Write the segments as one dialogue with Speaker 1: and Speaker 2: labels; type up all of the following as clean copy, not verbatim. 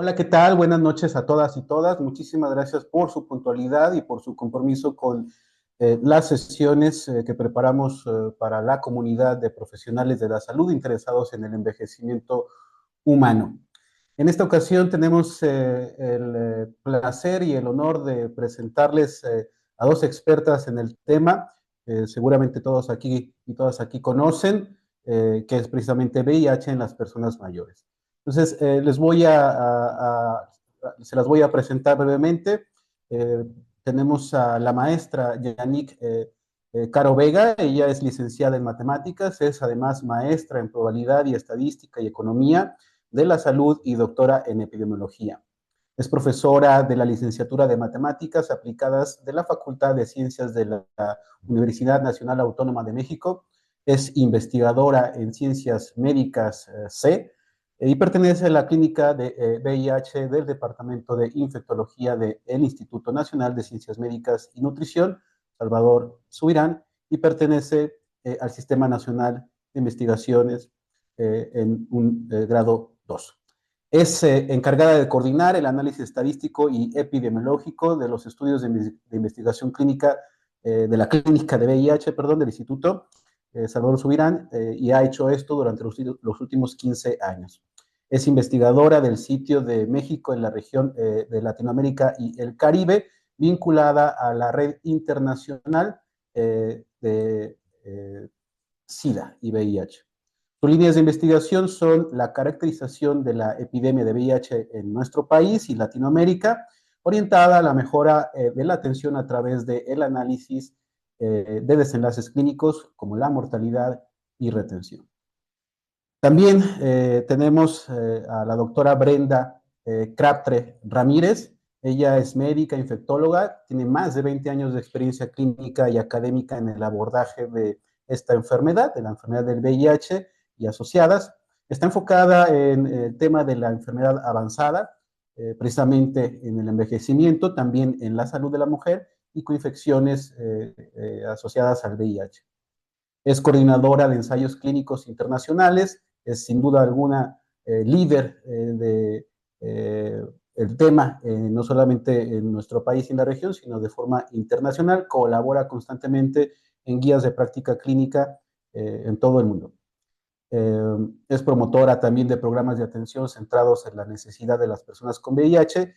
Speaker 1: Hola, ¿qué tal? Buenas noches a todas y todas. Muchísimas gracias por su puntualidad y por su compromiso con las sesiones que preparamos para la comunidad de profesionales de la salud interesados en el envejecimiento humano. En esta ocasión tenemos el placer y el honor de presentarles a dos expertas en el tema. Seguramente todos aquí y todas aquí conocen, que es precisamente VIH en las personas mayores. Entonces, se las voy a presentar brevemente. Eh, Tenemos a la maestra Yannick Caro Vega. Ella es licenciada en matemáticas, es además maestra en probabilidad y estadística y economía de la salud y doctora en epidemiología. Es profesora de la licenciatura de matemáticas aplicadas de la Facultad de Ciencias de la Universidad Nacional Autónoma de México. Es investigadora en ciencias médicas C y pertenece a la clínica de VIH del Departamento de Infectología del Instituto Nacional de Ciencias Médicas y Nutrición, Salvador Subirán, y pertenece al Sistema Nacional de Investigaciones en un grado 2. Es encargada de coordinar el análisis estadístico y epidemiológico de los estudios de investigación clínica de la clínica de VIH, perdón, del Instituto Salvador Subirán, y ha hecho esto durante los últimos 15 años. Es investigadora del sitio de México en la región de Latinoamérica y el Caribe, vinculada a la red internacional de SIDA y VIH. Sus líneas de investigación son la caracterización de la epidemia de VIH en nuestro país y Latinoamérica, orientada a la mejora de la atención a través del análisis de desenlaces clínicos como la mortalidad y retención. También tenemos a la doctora Brenda Crabtre Ramírez. Ella es médica infectóloga, tiene más de 20 años de experiencia clínica y académica en el abordaje de esta enfermedad, de la enfermedad del VIH y asociadas. Está enfocada en el tema de la enfermedad avanzada, precisamente en el envejecimiento, también en la salud de la mujer y con infecciones asociadas al VIH. Es coordinadora de ensayos clínicos internacionales, es sin duda alguna líder de el tema, no solamente en nuestro país y en la región, sino de forma internacional, colabora constantemente en guías de práctica clínica en todo el mundo. Es promotora también de programas de atención centrados en la necesidad de las personas con VIH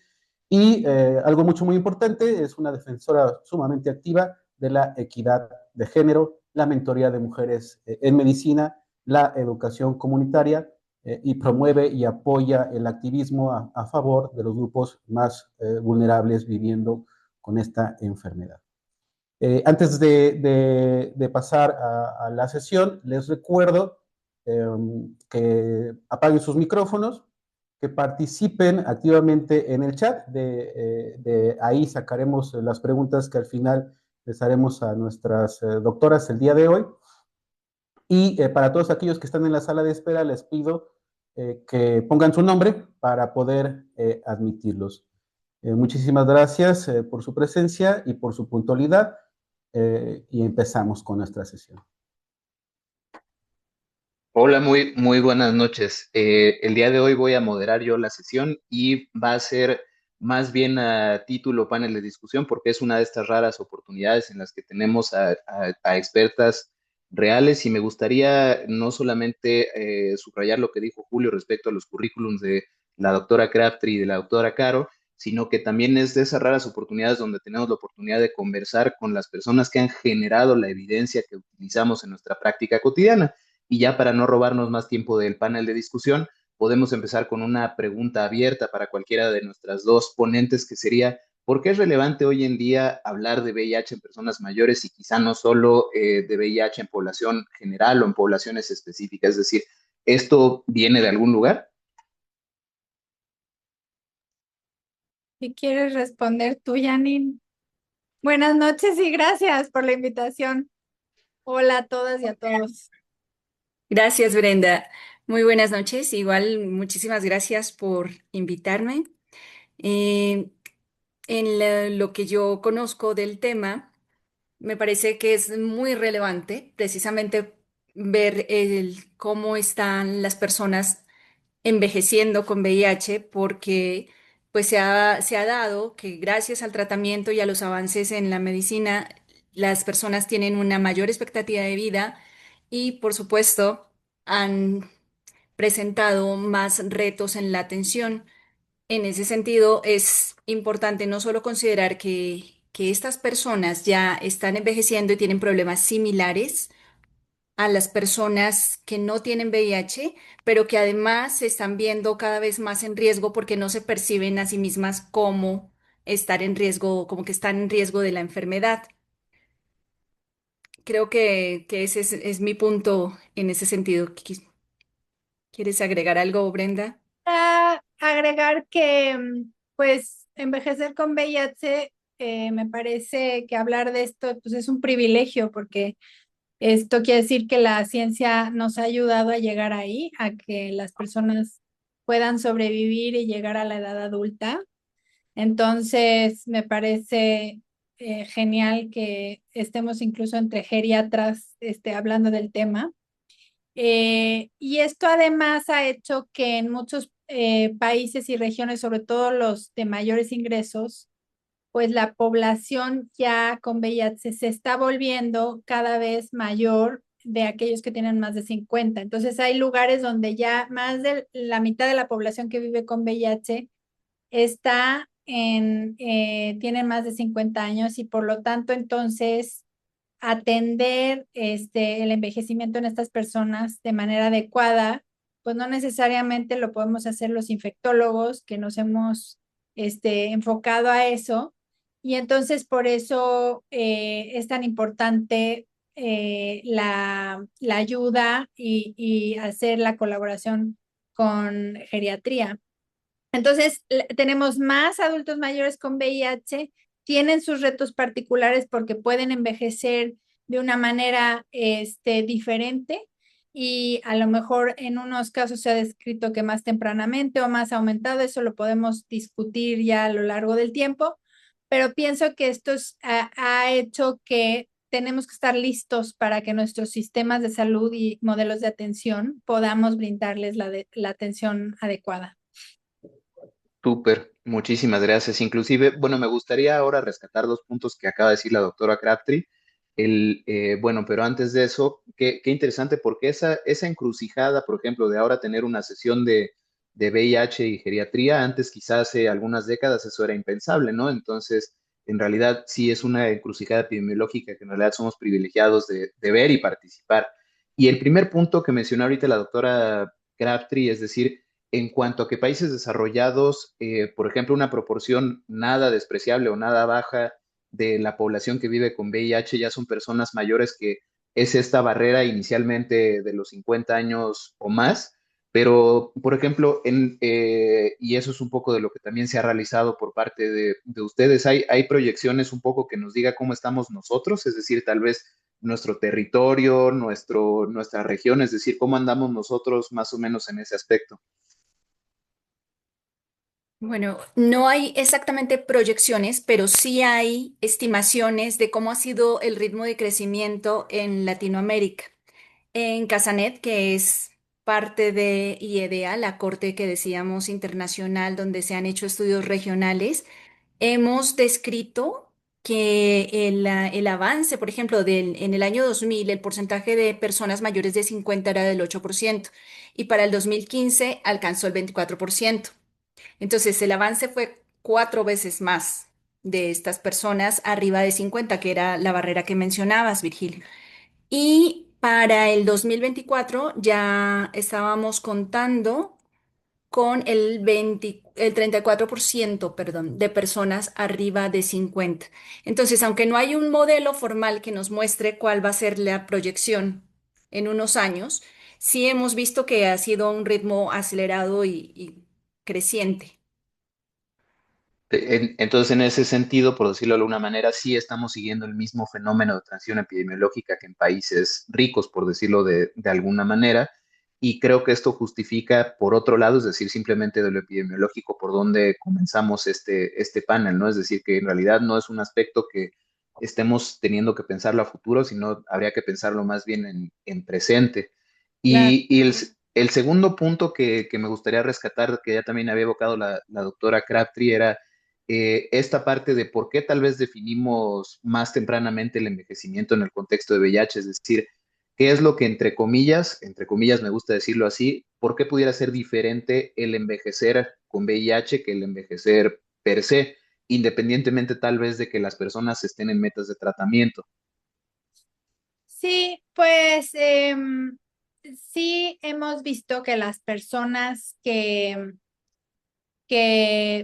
Speaker 1: y algo muy importante, es una defensora sumamente activa de la equidad de género, la mentoría de mujeres en medicina, la educación comunitaria y promueve y apoya el activismo a favor de los grupos más vulnerables viviendo con esta enfermedad. Antes de pasar a la sesión, les recuerdo que apaguen sus micrófonos, que participen activamente en el chat. De ahí sacaremos las preguntas que al final les haremos a nuestras doctoras el día de hoy. Y para todos aquellos que están en la sala de espera, les pido que pongan su nombre para poder admitirlos. Muchísimas gracias por su presencia y por su puntualidad. Y empezamos con nuestra sesión.
Speaker 2: Hola, muy buenas noches. El día de hoy voy a moderar yo la sesión y va a ser más bien a título panel de discusión porque es una de estas raras oportunidades en las que tenemos a expertas reales y me gustaría no solamente subrayar lo que dijo Julio respecto a los currículums de la doctora Crabtree y de la doctora Caro, sino que también es de esas raras oportunidades donde tenemos la oportunidad de conversar con las personas que han generado la evidencia que utilizamos en nuestra práctica cotidiana. Y ya para no robarnos más tiempo del panel de discusión, podemos empezar con una pregunta abierta para cualquiera de nuestras dos ponentes, que sería, ¿por qué es relevante hoy en día hablar de VIH en personas mayores y quizá no solo de VIH en población general o en poblaciones específicas? Es decir, ¿esto viene de algún lugar?
Speaker 3: Si quieres responder tú, Janine. Buenas noches y gracias por la invitación. Hola a todas y a todos.
Speaker 4: Gracias, Brenda. Muy buenas noches. Igual, muchísimas gracias por invitarme. Eh, lo que yo conozco del tema, me parece que es muy relevante precisamente ver cómo están las personas envejeciendo con VIH porque pues se ha dado que gracias al tratamiento y a los avances en la medicina, las personas tienen una mayor expectativa de vida y por supuesto han presentado más retos en la atención. En ese sentido, es importante no solo considerar que estas personas ya están envejeciendo y tienen problemas similares a las personas que no tienen VIH, pero que además se están viendo cada vez más en riesgo porque no se perciben a sí mismas como estar en riesgo, como que están en riesgo de la enfermedad. Creo que ese es mi punto en ese sentido. ¿Quieres agregar algo, Brenda?
Speaker 3: Agregar que, pues, envejecer con VIH, me parece que hablar de esto, pues, es un privilegio porque esto quiere decir que la ciencia nos ha ayudado a llegar ahí, a que las personas puedan sobrevivir y llegar a la edad adulta. Entonces, me parece genial que estemos incluso entre geriatras hablando del tema. Y esto además ha hecho que en muchos países y regiones, sobre todo los de mayores ingresos, pues la población ya con VIH se está volviendo cada vez mayor de aquellos que tienen más de 50. Entonces hay lugares donde ya más de la mitad de la población que vive con VIH tienen más de 50 años y por lo tanto entonces atender el envejecimiento en estas personas de manera adecuada, pues no necesariamente lo podemos hacer los infectólogos que nos hemos enfocado a eso. Y entonces por eso es tan importante la ayuda y hacer la colaboración con geriatría. Entonces, tenemos más adultos mayores con VIH, tienen sus retos particulares porque pueden envejecer de una manera diferente y a lo mejor en unos casos se ha descrito que más tempranamente o más aumentado, eso lo podemos discutir ya a lo largo del tiempo, pero pienso que ha hecho que tenemos que estar listos para que nuestros sistemas de salud y modelos de atención podamos brindarles la atención adecuada.
Speaker 2: Súper, muchísimas gracias. Inclusive, bueno, me gustaría ahora rescatar dos puntos que acaba de decir la doctora Crabtree. Bueno, pero antes de eso, qué interesante, porque esa encrucijada, por ejemplo, de ahora tener una sesión de VIH y geriatría, antes quizás hace algunas décadas eso era impensable, ¿no? Entonces, en realidad sí es una encrucijada epidemiológica que en realidad somos privilegiados de ver y participar. Y el primer punto que mencionó ahorita la doctora Crabtree, es decir, en cuanto a que países desarrollados, por ejemplo, una proporción nada despreciable o nada baja de la población que vive con VIH ya son personas mayores, que es esta barrera inicialmente de los 50 años o más, pero por ejemplo, y eso es un poco de lo que también se ha realizado por parte de ustedes, hay proyecciones un poco que nos diga cómo estamos nosotros, es decir, tal vez nuestro territorio, nuestra región, es decir, cómo andamos nosotros más o menos en ese aspecto.
Speaker 4: Bueno, no hay exactamente proyecciones, pero sí hay estimaciones de cómo ha sido el ritmo de crecimiento en Latinoamérica. En Casanet, que es parte de IEDEA, la corte que decíamos internacional, donde se han hecho estudios regionales, hemos descrito que el avance, por ejemplo, en el año 2000, el porcentaje de personas mayores de 50 era del 8% y para el 2015 alcanzó el 24%. Entonces, el avance fue 4 veces más de estas personas arriba de 50, que era la barrera que mencionabas, Virgilio. Y para el 2024 ya estábamos contando con el 34%, perdón, de personas arriba de 50. Entonces, aunque no hay un modelo formal que nos muestre cuál va a ser la proyección en unos años, sí hemos visto que ha sido un ritmo acelerado y creciente.
Speaker 2: Entonces, en ese sentido, por decirlo de alguna manera, sí estamos siguiendo el mismo fenómeno de transición epidemiológica que en países ricos, por decirlo de alguna manera, y creo que esto justifica, por otro lado, es decir, simplemente de lo epidemiológico, por donde comenzamos este panel, ¿no? Es decir, que en realidad no es un aspecto que estemos teniendo que pensarlo a futuro, sino habría que pensarlo más bien en presente.
Speaker 3: Claro.
Speaker 2: Y El segundo punto que me gustaría rescatar, que ya también había evocado la doctora Crabtree, era esta parte de por qué tal vez definimos más tempranamente el envejecimiento en el contexto de VIH, es decir, qué es lo que entre comillas me gusta decirlo así, por qué pudiera ser diferente el envejecer con VIH que el envejecer per se, independientemente tal vez de que las personas estén en metas de tratamiento.
Speaker 3: Sí, pues sí hemos visto que las personas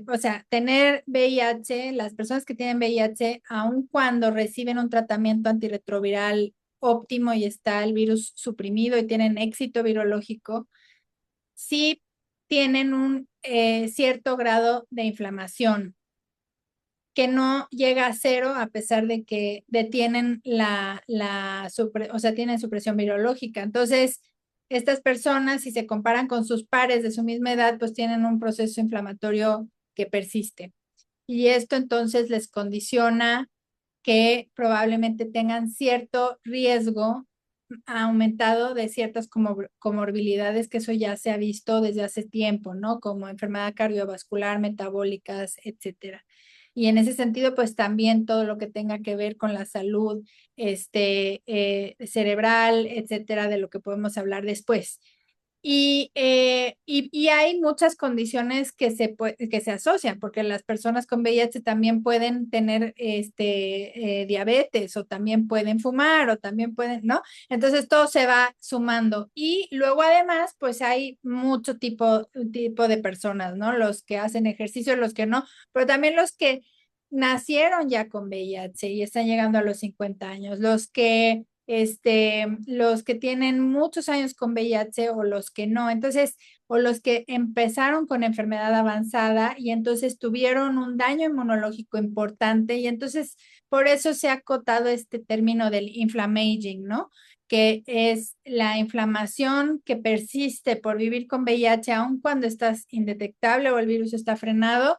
Speaker 3: o sea, tener VIH, las personas que tienen VIH, aun cuando reciben un tratamiento antirretroviral óptimo y está el virus suprimido y tienen éxito virológico, sí tienen un cierto grado de inflamación que no llega a cero a pesar de que detienen o sea, tienen supresión virológica. Entonces, estas personas, si se comparan con sus pares de su misma edad, pues tienen un proceso inflamatorio que persiste. Y esto entonces les condiciona que probablemente tengan cierto riesgo aumentado de ciertas comorbilidades, que eso ya se ha visto desde hace tiempo, ¿no? Como enfermedad cardiovascular, metabólicas, etcétera. Y en ese sentido, pues también todo lo que tenga que ver con la salud cerebral, etcétera, de lo que podemos hablar después. Y hay muchas condiciones que se asocian, porque las personas con VIH también pueden tener diabetes, o también pueden fumar, o también pueden, ¿no? Entonces todo se va sumando. Y luego además, pues hay mucho tipo de personas, ¿no? Los que hacen ejercicio, los que no, pero también los que nacieron ya con VIH y están llegando a los 50 años, los que tienen muchos años con VIH o los que no. Entonces, o los que empezaron con enfermedad avanzada y entonces tuvieron un daño inmunológico importante, y entonces por eso se ha acotado este término del inflammaging, ¿no? Que es la inflamación que persiste por vivir con VIH aun cuando estás indetectable o el virus está frenado,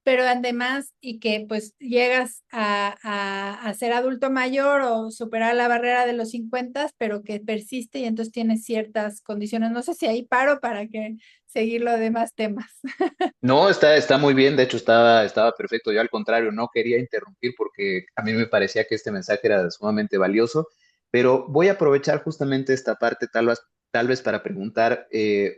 Speaker 3: pero además, y que pues llegas a ser adulto mayor o superar la barrera de los 50, pero que persiste y entonces tienes ciertas condiciones. No sé si ahí paro para que seguir los demás temas.
Speaker 2: No, está muy bien, de hecho estaba perfecto. Yo al contrario, no quería interrumpir porque a mí me parecía que este mensaje era sumamente valioso, pero voy a aprovechar justamente esta parte tal vez para preguntar,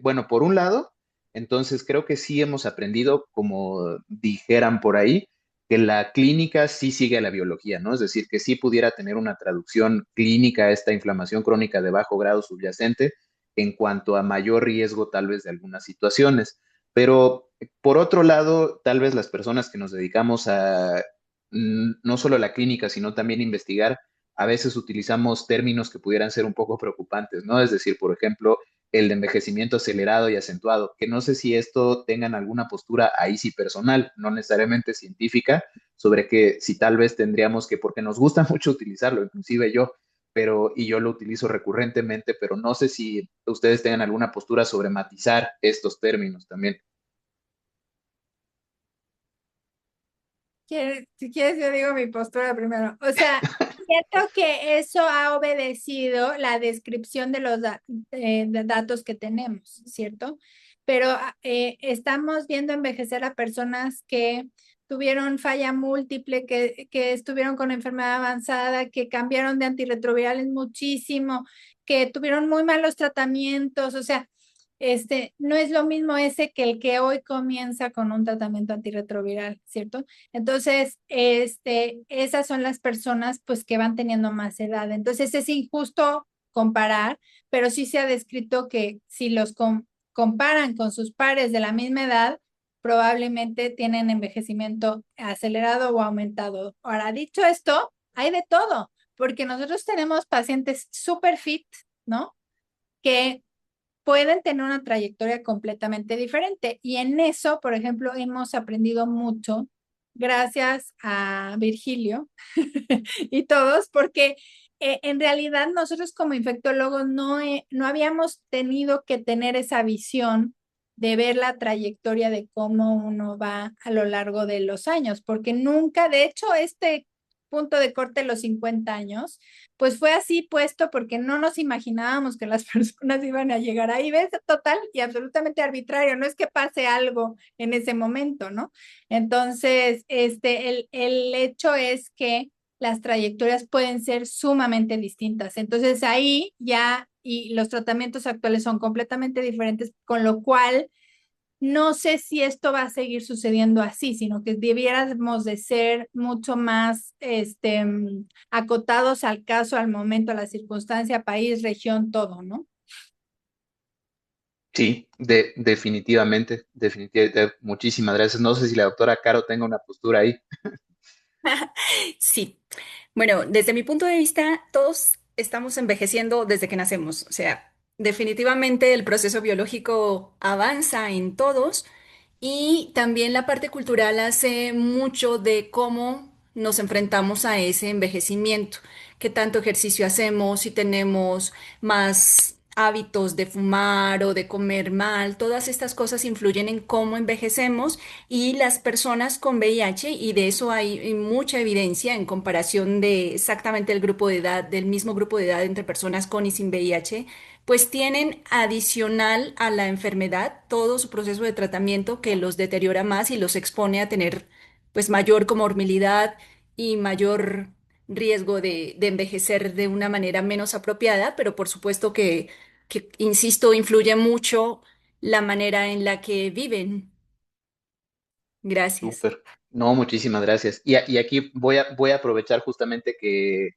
Speaker 2: bueno, por un lado, entonces creo que sí hemos aprendido, como dijeran por ahí, que la clínica sí sigue a la biología, ¿no? Es decir, que sí pudiera tener una traducción clínica a esta inflamación crónica de bajo grado subyacente en cuanto a mayor riesgo tal vez de algunas situaciones. Pero por otro lado, tal vez las personas que nos dedicamos a no solo la clínica, sino también investigar, a veces utilizamos términos que pudieran ser un poco preocupantes, ¿no? Es decir, por ejemplo, el de envejecimiento acelerado y acentuado, que no sé si esto tengan alguna postura ahí sí personal, no necesariamente científica, sobre que si tal vez tendríamos que, porque nos gusta mucho utilizarlo, inclusive yo, y yo lo utilizo recurrentemente, pero no sé si ustedes tengan alguna postura sobre matizar estos términos también.
Speaker 3: Si quieres, yo digo mi postura primero. O sea, siento que eso ha obedecido la descripción de los de datos que tenemos, ¿cierto? Pero estamos viendo envejecer a personas que tuvieron falla múltiple, que estuvieron con enfermedad avanzada, que cambiaron de antirretrovirales muchísimo, que tuvieron muy malos tratamientos. O sea, no es lo mismo ese que el que hoy comienza con un tratamiento antirretroviral, ¿cierto? Entonces, esas son las personas pues que van teniendo más edad. Entonces es injusto comparar, pero sí se ha descrito que si los comparan con sus pares de la misma edad, probablemente tienen envejecimiento acelerado o aumentado. Ahora, dicho esto, hay de todo, porque nosotros tenemos pacientes súper fit, ¿no? Que pueden tener una trayectoria completamente diferente. Y en eso, por ejemplo, hemos aprendido mucho gracias a Virgilio y todos, porque en realidad nosotros como infectólogos no habíamos tenido que tener esa visión de ver la trayectoria de cómo uno va a lo largo de los años, porque nunca, de hecho, este punto de corte de los 50 años, pues fue así puesto porque no nos imaginábamos que las personas iban a llegar ahí. ¿Ves? Total y absolutamente arbitrario, no es que pase algo en ese momento, ¿no? Entonces, el hecho es que las trayectorias pueden ser sumamente distintas. Entonces ahí ya, y los tratamientos actuales son completamente diferentes, con lo cual no sé si esto va a seguir sucediendo así, sino que debiéramos de ser mucho más acotados al caso, al momento, a la circunstancia, país, región, todo, ¿no?
Speaker 2: Sí, definitivamente, definitivamente. Muchísimas gracias. No sé si la doctora Caro tenga una postura ahí.
Speaker 4: Sí. Bueno, desde mi punto de vista, todos estamos envejeciendo desde que nacemos. O sea, definitivamente el proceso biológico avanza en todos y también la parte cultural hace mucho de cómo nos enfrentamos a ese envejecimiento, qué tanto ejercicio hacemos, si tenemos más hábitos de fumar o de comer mal, todas estas cosas influyen en cómo envejecemos y las personas con VIH, y de eso hay mucha evidencia en comparación de exactamente el grupo de edad, del mismo grupo de edad entre personas con y sin VIH, pues tienen adicional a la enfermedad todo su proceso de tratamiento que los deteriora más y los expone a tener pues mayor comorbilidad y mayor riesgo de envejecer de una manera menos apropiada, pero por supuesto insisto, influye mucho la manera en la que viven. Gracias.
Speaker 2: Súper. No, muchísimas gracias. Y aquí voy a aprovechar justamente que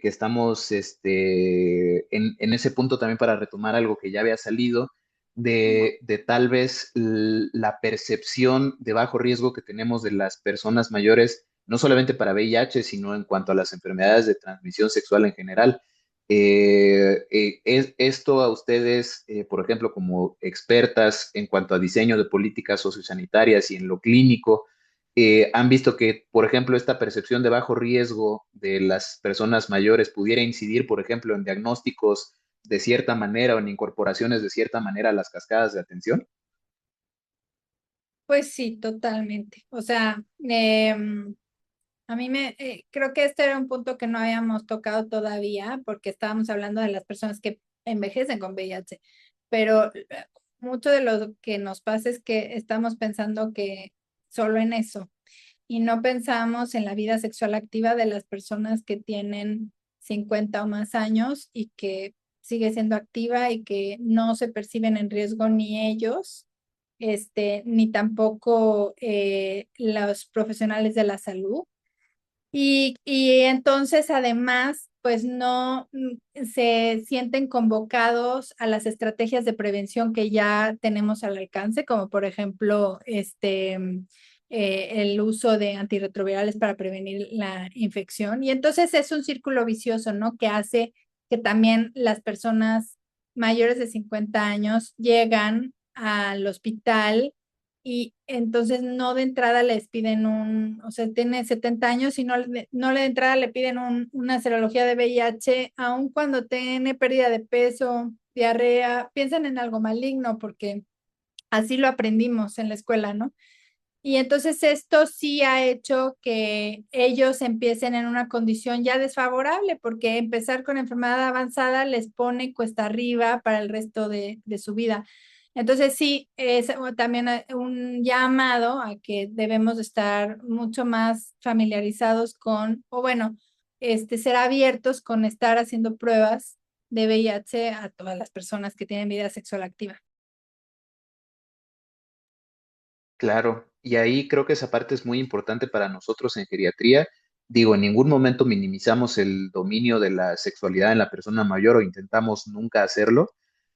Speaker 2: estamos en ese punto también para retomar algo que ya había salido, de tal vez la percepción de bajo riesgo que tenemos de las personas mayores, no solamente para VIH, sino en cuanto a las enfermedades de transmisión sexual en general. ¿Es esto a ustedes, por ejemplo, como expertas en cuanto a diseño de políticas sociosanitarias y en lo clínico, han visto que, por ejemplo, esta percepción de bajo riesgo de las personas mayores pudiera incidir, por ejemplo, en diagnósticos de cierta manera o en incorporaciones de cierta manera a las cascadas de atención?
Speaker 3: Pues sí, totalmente. O sea, a mí creo que este era un punto que no habíamos tocado todavía porque estábamos hablando de las personas que envejecen con VIH, pero mucho de lo que nos pasa es que estamos pensando que solo en eso y no pensamos en la vida sexual activa de las personas que tienen 50 o más años y que sigue siendo activa y que no se perciben en riesgo ni ellos, ni tampoco los profesionales de la salud. Y entonces, además, pues no se sienten convocados a las estrategias de prevención que ya tenemos al alcance, como por ejemplo, el uso de antirretrovirales para prevenir la infección. Y entonces es un círculo vicioso, ¿no? Que hace que también las personas mayores de 50 años llegan al hospital y entonces no de entrada les piden o sea, tiene 70 años y no de entrada le piden una serología de VIH, aun cuando tiene pérdida de peso, diarrea, piensan en algo maligno porque así lo aprendimos en la escuela, ¿no? Y entonces esto sí ha hecho que ellos empiecen en una condición ya desfavorable, porque empezar con enfermedad avanzada les pone cuesta arriba para el resto de su vida. Entonces sí, es también un llamado a que debemos estar mucho más familiarizados con, o bueno, ser abiertos con estar haciendo pruebas de VIH a todas las personas que tienen vida sexual activa.
Speaker 2: Claro, y ahí creo que esa parte es muy importante para nosotros en geriatría. Digo, en ningún momento minimizamos el dominio de la sexualidad en la persona mayor o intentamos nunca hacerlo,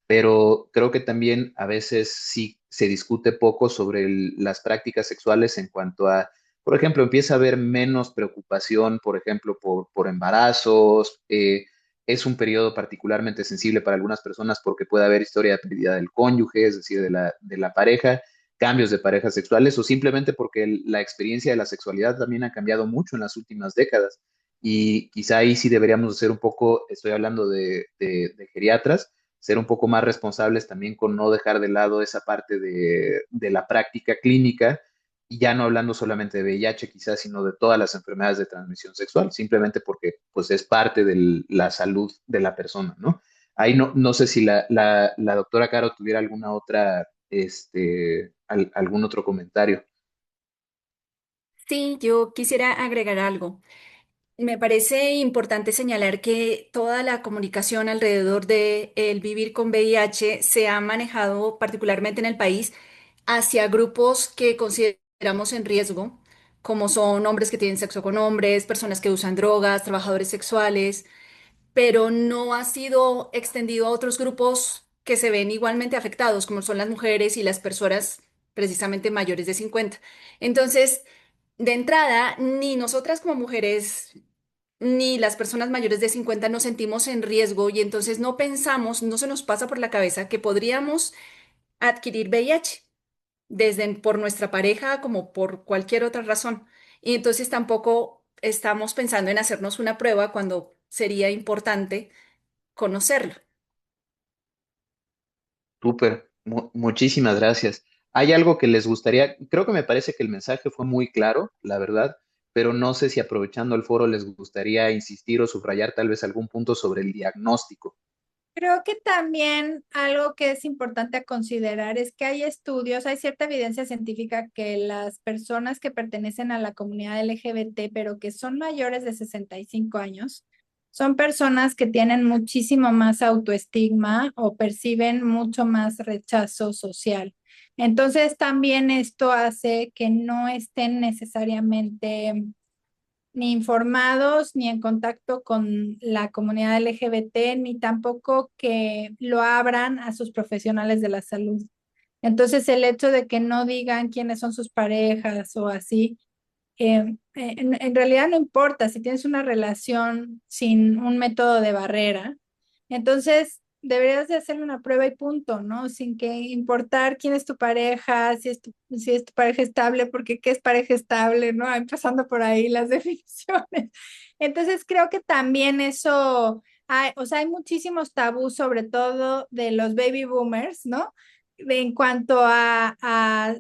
Speaker 2: pero creo que también a veces sí se discute poco sobre las prácticas sexuales en cuanto a, por ejemplo, empieza a haber menos preocupación, por ejemplo, por embarazos. Es un periodo particularmente sensible para algunas personas porque puede haber historia de pérdida del cónyuge, es decir, de la pareja, cambios de parejas sexuales o simplemente porque la experiencia de la sexualidad también ha cambiado mucho en las últimas décadas. Y quizá ahí sí deberíamos ser un poco, estoy hablando de geriatras, ser un poco más responsables también con no dejar de lado esa parte de la práctica clínica y ya no hablando solamente de VIH quizás, sino de todas las enfermedades de transmisión sexual, simplemente porque pues es parte de la salud de la persona, ¿no? Ahí no sé si la doctora Caro tuviera alguna otra, algún otro comentario.
Speaker 4: Sí, yo quisiera agregar algo. Me parece importante señalar que toda la comunicación alrededor de el vivir con VIH se ha manejado particularmente en el país hacia grupos que consideramos en riesgo, como son hombres que tienen sexo con hombres, personas que usan drogas, trabajadores sexuales, pero no ha sido extendido a otros grupos que se ven igualmente afectados, como son las mujeres y las personas precisamente mayores de 50. Entonces, de entrada, ni nosotras como mujeres ni las personas mayores de 50 nos sentimos en riesgo y entonces no pensamos, no se nos pasa por la cabeza que podríamos adquirir VIH, desde por nuestra pareja como por cualquier otra razón. Y entonces tampoco estamos pensando en hacernos una prueba cuando sería importante conocerlo.
Speaker 2: Súper, muchísimas gracias. ¿Hay algo que les gustaría? Creo que me parece que el mensaje fue muy claro, la verdad, pero no sé si aprovechando el foro les gustaría insistir o subrayar tal vez algún punto sobre el diagnóstico.
Speaker 3: Creo que también algo que es importante a considerar es que hay estudios, hay cierta evidencia científica que las personas que pertenecen a la comunidad LGBT, pero que son mayores de 65 años, son personas que tienen muchísimo más autoestigma o perciben mucho más rechazo social. Entonces, también esto hace que no estén necesariamente ni informados, ni en contacto con la comunidad LGBT, ni tampoco que lo abran a sus profesionales de la salud. Entonces, el hecho de que no digan quiénes son sus parejas o así, en realidad no importa si tienes una relación sin un método de barrera. Entonces, deberías de hacer una prueba y punto, ¿no? Sin que importar quién es tu pareja, si es tu pareja estable, porque qué es pareja estable, ¿no? Empezando por ahí las definiciones. Entonces, creo que también eso, o sea, hay muchísimos tabús, sobre todo de los baby boomers, ¿no? En cuanto a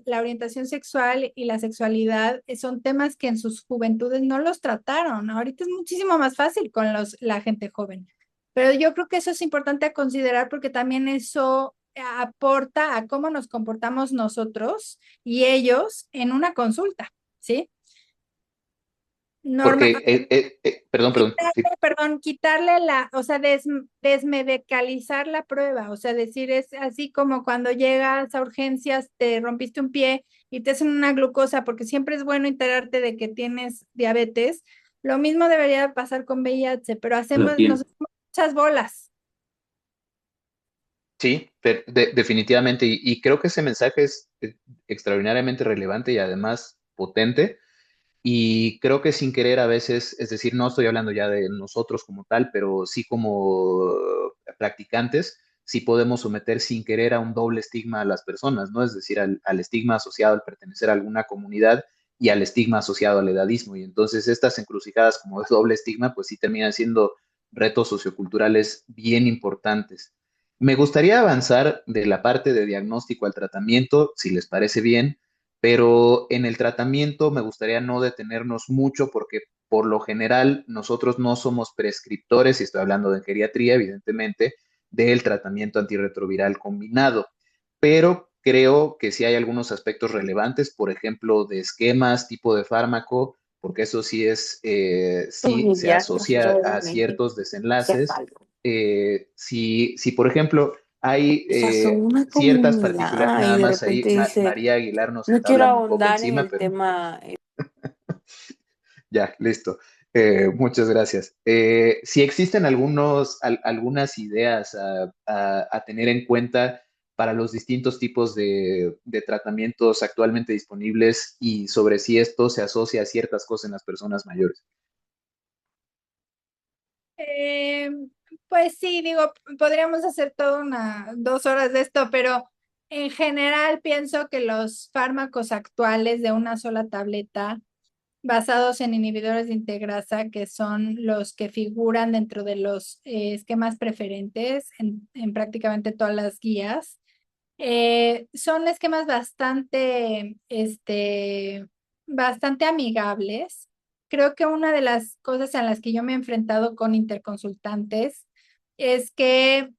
Speaker 3: la orientación sexual y la sexualidad, son temas que en sus juventudes no los trataron. Ahorita es muchísimo más fácil con la gente joven. Pero yo creo que eso es importante a considerar porque también eso aporta a cómo nos comportamos nosotros y ellos en una consulta, ¿sí? Norma,
Speaker 2: Porque, perdón, sí.
Speaker 3: quitarle o sea, desmedicalizar la prueba, o sea, decir es así como cuando llegas a urgencias, te rompiste un pie y te hacen una glucosa, porque siempre es bueno enterarte de que tienes diabetes. Lo mismo debería pasar con VIH, pero nos hacemos muchas bolas.
Speaker 2: Sí, definitivamente. Y creo que ese mensaje es extraordinariamente relevante y además potente. Y creo que sin querer a veces, es decir, no estoy hablando ya de nosotros como tal, pero sí como practicantes, sí podemos someter sin querer a un doble estigma a las personas, ¿no? Es decir, al estigma asociado al pertenecer a alguna comunidad y al estigma asociado al edadismo. Y entonces estas encrucijadas como de doble estigma, pues sí terminan siendo retos socioculturales bien importantes. Me gustaría avanzar de la parte de diagnóstico al tratamiento, si les parece bien, pero en el tratamiento me gustaría no detenernos mucho porque por lo general nosotros no somos prescriptores, y estoy hablando de geriatría, evidentemente, del tratamiento antirretroviral combinado, pero creo que sí hay algunos aspectos relevantes, por ejemplo, de esquemas, tipo de fármaco, porque eso sí sí se asocia a ciertos desenlaces. Si, por ejemplo, hay
Speaker 5: O sea, son una
Speaker 2: ciertas particulares,
Speaker 5: comunidad y
Speaker 2: nada
Speaker 5: de
Speaker 2: más ahí
Speaker 5: repente dice,
Speaker 2: María Aguilar nos
Speaker 5: no
Speaker 2: está
Speaker 5: quiero
Speaker 2: hablando un poco
Speaker 5: ahondar en
Speaker 2: encima,
Speaker 5: el
Speaker 2: pero
Speaker 5: tema.
Speaker 2: ya, listo. Muchas gracias. Si existen algunas ideas a tener en cuenta para los distintos tipos de tratamientos actualmente disponibles y sobre si esto se asocia a ciertas cosas en las personas mayores.
Speaker 3: Eh, pues sí, digo, podríamos hacer toda 2 horas de esto, pero en general pienso que los fármacos actuales de una sola tableta basados en inhibidores de integrasa, que son los que figuran dentro de los esquemas preferentes en prácticamente todas las guías, Son esquemas bastante amigables. Creo que una de las cosas en las que yo me he enfrentado con interconsultantes es que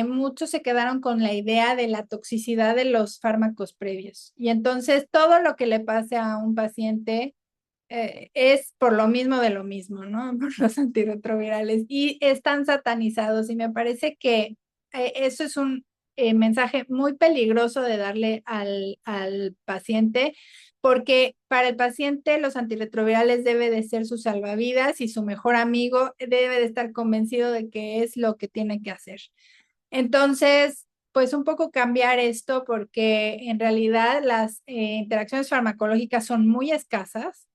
Speaker 3: muchos se quedaron con la idea de la toxicidad de los fármacos previos. Y entonces todo lo que le pase a un paciente es por lo mismo de lo mismo, ¿no? Por los antirretrovirales. Y están satanizados. Y me parece que eso es un mensaje muy peligroso de darle al paciente, porque para el paciente los antirretrovirales debe de ser su salvavidas y su mejor amigo debe de estar convencido de que es lo que tiene que hacer. Entonces, pues un poco cambiar esto porque en realidad las interacciones farmacológicas son muy escasas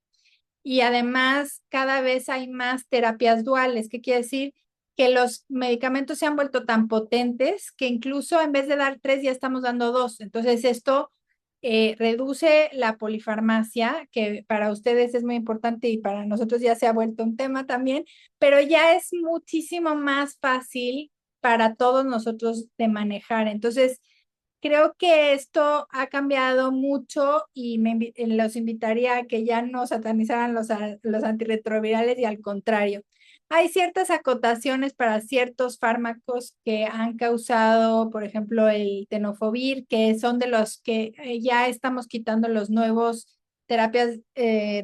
Speaker 3: y además cada vez hay más terapias duales. ¿Qué quiere decir? Que los medicamentos se han vuelto tan potentes que incluso en vez de dar 3 ya estamos dando 2. Entonces esto reduce la polifarmacia, que para ustedes es muy importante y para nosotros ya se ha vuelto un tema también, pero ya es muchísimo más fácil para todos nosotros de manejar. Entonces, creo que esto ha cambiado mucho y los invitaría a que ya no satanizaran los antirretrovirales y al contrario. Hay ciertas acotaciones para ciertos fármacos que han causado, por ejemplo, el tenofovir, que son de los que ya estamos quitando los nuevos terapias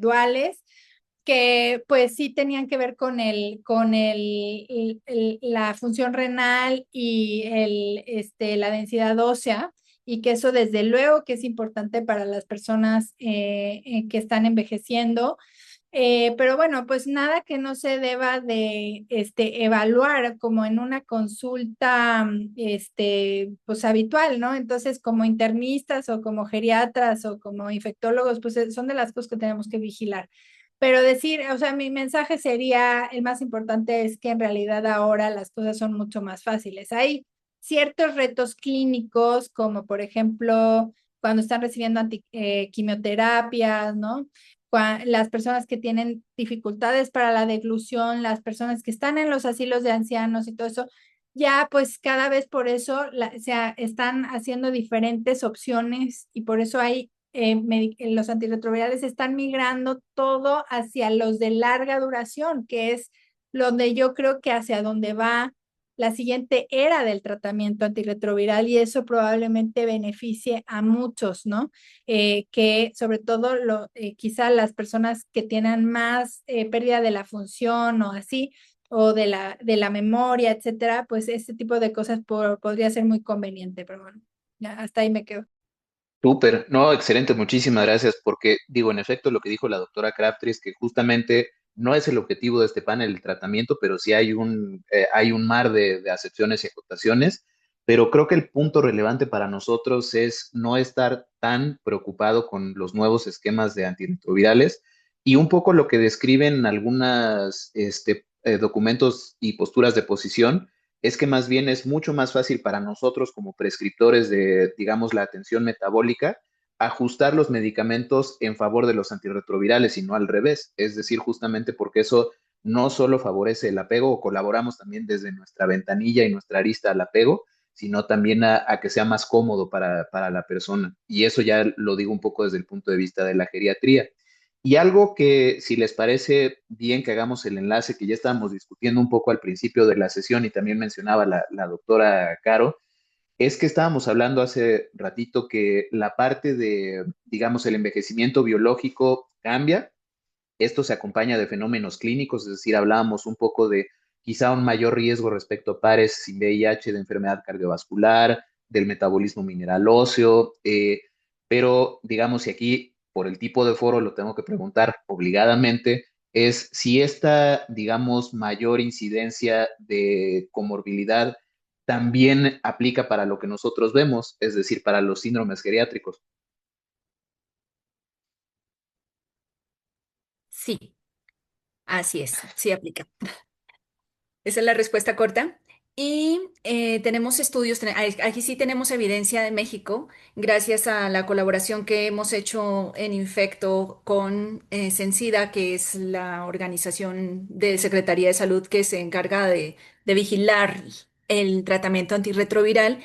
Speaker 3: duales, que pues sí tenían que ver con la función renal y la densidad ósea, y que eso desde luego que es importante para las personas que están envejeciendo. Pero bueno, pues nada que no se deba de evaluar como en una consulta pues habitual, ¿no? Entonces, como internistas o como geriatras o como infectólogos, pues son de las cosas que tenemos que vigilar. Pero decir, o sea, mi mensaje sería, el más importante es que en realidad ahora las cosas son mucho más fáciles. Hay ciertos retos clínicos, como por ejemplo, cuando están recibiendo quimioterapias, ¿no? Las personas que tienen dificultades para la deglución, las personas que están en los asilos de ancianos y todo eso, ya pues cada vez por eso están haciendo diferentes opciones y por eso hay los antirretrovirales están migrando todo hacia los de larga duración, que es donde yo creo que hacia donde va la siguiente era del tratamiento antirretroviral y eso probablemente beneficie a muchos, ¿no? Que sobre todo quizá las personas que tienen más pérdida de la función o así, o de la memoria, etcétera, pues este tipo de cosas podría ser muy conveniente, pero bueno, ya hasta ahí me quedo.
Speaker 2: Súper, no, excelente, muchísimas gracias, porque digo, en efecto, lo que dijo la doctora Crabtree es que justamente no es el objetivo de este panel el tratamiento, pero sí hay un mar de acepciones y acotaciones, pero creo que el punto relevante para nosotros es no estar tan preocupado con los nuevos esquemas de antirretrovirales y un poco lo que describen algunos documentos y posturas de posición es que más bien es mucho más fácil para nosotros como prescriptores de, digamos, la atención metabólica, ajustar los medicamentos en favor de los antirretrovirales y no al revés. Es decir, justamente porque eso no solo favorece el apego o colaboramos también desde nuestra ventanilla y nuestra arista al apego, sino también a que sea más cómodo para la persona. Y eso ya lo digo un poco desde el punto de vista de la geriatría. Y algo que, si les parece bien que hagamos el enlace que ya estábamos discutiendo un poco al principio de la sesión y también mencionaba la doctora Caro, es que estábamos hablando hace ratito que la parte de, digamos, el envejecimiento biológico cambia. Esto se acompaña de fenómenos clínicos, es decir, hablábamos un poco de quizá un mayor riesgo respecto a pares sin VIH, de enfermedad cardiovascular, del metabolismo mineral óseo, pero digamos, y aquí por el tipo de foro lo tengo que preguntar obligadamente, es si esta, digamos, mayor incidencia de comorbilidad también aplica para lo que nosotros vemos, es decir, para los síndromes geriátricos.
Speaker 4: Sí, así es, sí aplica. Esa es la respuesta corta. Y tenemos estudios, aquí sí tenemos evidencia de México, gracias a la colaboración que hemos hecho en Infecto con Censida, que es la organización de Secretaría de Salud que se encarga de vigilar el tratamiento antirretroviral.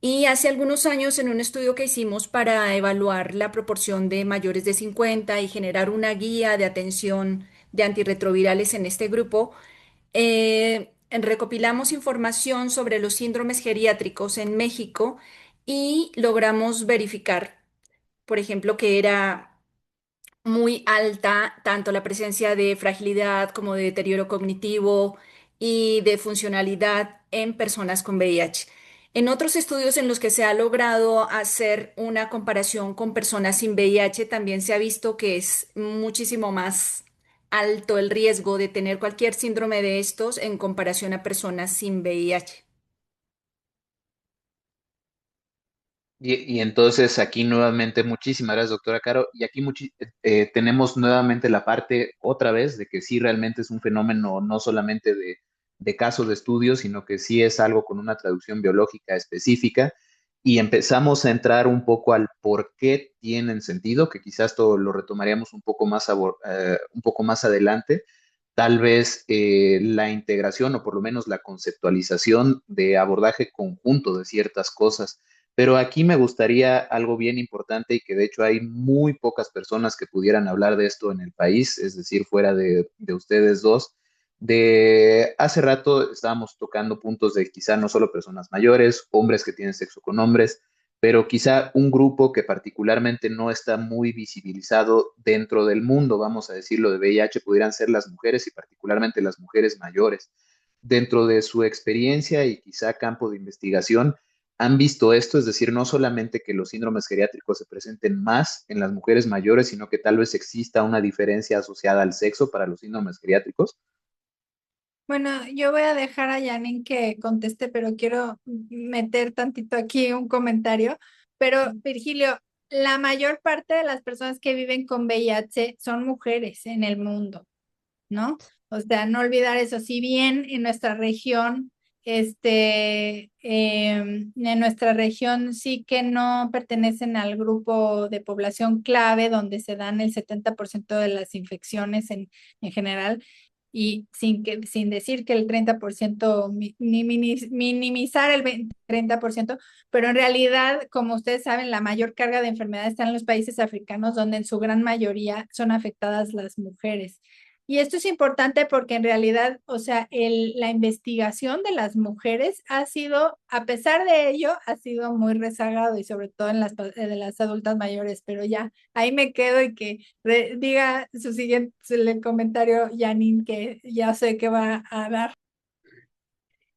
Speaker 4: Y hace algunos años, en un estudio que hicimos para evaluar la proporción de mayores de 50 y generar una guía de atención de antirretrovirales en este grupo, recopilamos información sobre los síndromes geriátricos en México y logramos verificar, por ejemplo, que era muy alta tanto la presencia de fragilidad como de deterioro cognitivo y de funcionalidad en personas con VIH. En otros estudios en los que se ha logrado hacer una comparación con personas sin VIH, también se ha visto que es muchísimo más alto el riesgo de tener cualquier síndrome de estos en comparación a personas sin VIH.
Speaker 2: Y entonces aquí nuevamente, muchísimas gracias, doctora Caro. Y aquí tenemos nuevamente la parte otra vez de que sí realmente es un fenómeno no solamente de casos de estudio, sino que sí es algo con una traducción biológica específica. Y empezamos a entrar un poco al por qué tienen sentido, que quizás todo lo retomaríamos un poco más adelante. Tal vez la integración o por lo menos la conceptualización de abordaje conjunto de ciertas cosas, pero aquí me gustaría algo bien importante y que de hecho hay muy pocas personas que pudieran hablar de esto en el país, es decir, fuera de ustedes dos. De hace rato estábamos tocando puntos de quizá no solo personas mayores, hombres que tienen sexo con hombres, pero quizá un grupo que particularmente no está muy visibilizado dentro del mundo, vamos a decirlo, de VIH, pudieran ser las mujeres y particularmente las mujeres mayores. Dentro de su experiencia y quizá campo de investigación, han visto esto, es decir, no solamente que los síndromes geriátricos se presenten más en las mujeres mayores, sino que tal vez exista una diferencia asociada al sexo para los síndromes geriátricos.
Speaker 3: Bueno, yo voy a dejar a Janine que conteste, pero quiero meter tantito aquí un comentario. Pero, Virgilio, la mayor parte de las personas que viven con VIH son mujeres en el mundo, ¿no? O sea, no olvidar eso. Si bien en nuestra región, en nuestra región sí que no pertenecen al grupo de población clave donde se dan el 70% de las infecciones en general, y sin decir que el 30%, minimizar el 30%, pero en realidad, como ustedes saben, la mayor carga de enfermedad está en los países africanos, donde en su gran mayoría son afectadas las mujeres. Y esto es importante porque en realidad, o sea, la investigación de las mujeres ha sido, a pesar de ello, ha sido muy rezagado, y sobre todo en de las adultas mayores, pero ya, ahí me quedo, y que diga el comentario Janine, que ya sé que va a dar.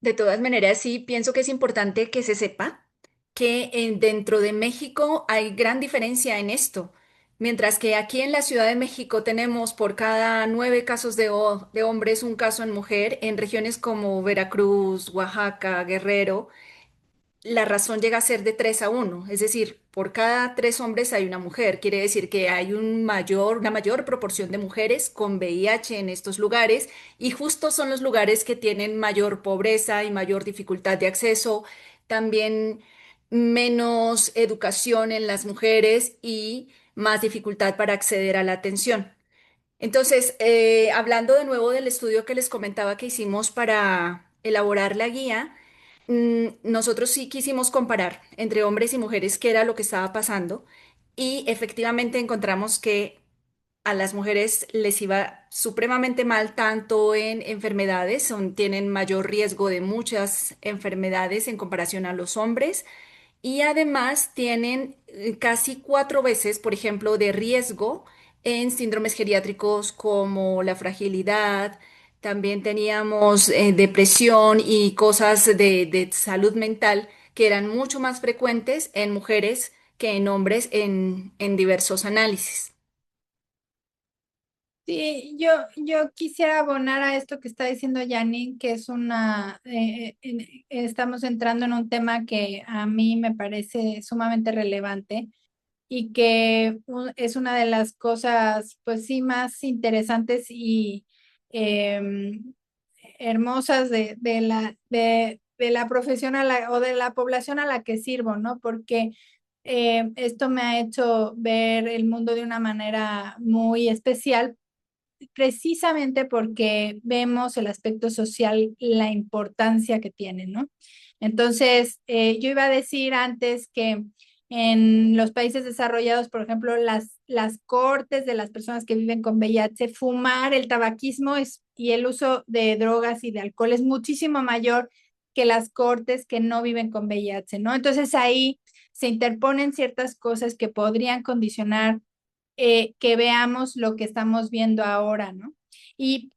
Speaker 4: De todas maneras, sí, pienso que es importante que se sepa que dentro de México hay gran diferencia en esto. Mientras que aquí en la Ciudad de México tenemos por cada 9 casos de hombres un caso en mujer, en regiones como Veracruz, Oaxaca, Guerrero, la razón llega a ser de 3 a 1, es decir, por cada 3 hombres hay una mujer. Quiere decir que hay una mayor proporción de mujeres con VIH en estos lugares, y justo son los lugares que tienen mayor pobreza y mayor dificultad de acceso, también menos educación en las mujeres y más dificultad para acceder a la atención. Entonces, hablando de nuevo del estudio que les comentaba que hicimos para elaborar la guía, nosotros sí quisimos comparar entre hombres y mujeres qué era lo que estaba pasando, y efectivamente encontramos que a las mujeres les iba supremamente mal tanto en enfermedades, tienen mayor riesgo de muchas enfermedades en comparación a los hombres, y además tienen casi 4 veces, por ejemplo, de riesgo en síndromes geriátricos como la fragilidad. También teníamos depresión y cosas de salud mental que eran mucho más frecuentes en mujeres que en hombres en diversos análisis.
Speaker 3: Sí, yo quisiera abonar a esto que está diciendo Janine, que es estamos entrando en un tema que a mí me parece sumamente relevante, y que es una de las cosas, pues sí, más interesantes y em, hermosas de la profesión o de la población a la que sirvo, ¿no? Porque esto me ha hecho ver el mundo de una manera muy especial, precisamente porque vemos el aspecto social, la importancia que tiene, ¿no? Entonces, yo iba a decir antes que en los países desarrollados, por ejemplo, las cortes de las personas que viven con VIH, fumar, el tabaquismo y el uso de drogas y de alcohol es muchísimo mayor que las cortes que no viven con VIH, ¿no? Entonces ahí se interponen ciertas cosas que podrían condicionar que veamos lo que estamos viendo ahora, ¿no?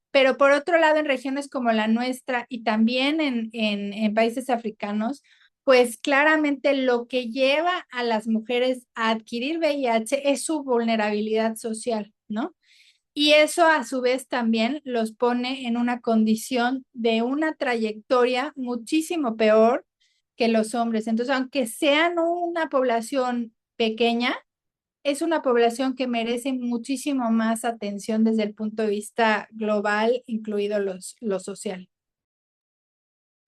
Speaker 3: Pero por otro lado, en regiones como la nuestra y también en países africanos, pues claramente lo que lleva a las mujeres a adquirir VIH es su vulnerabilidad social, ¿no? Y eso a su vez también los pone en una condición de una trayectoria muchísimo peor que los hombres. Entonces, aunque sean una población pequeña, es una población que merece muchísimo más atención desde el punto de vista global, incluido lo social.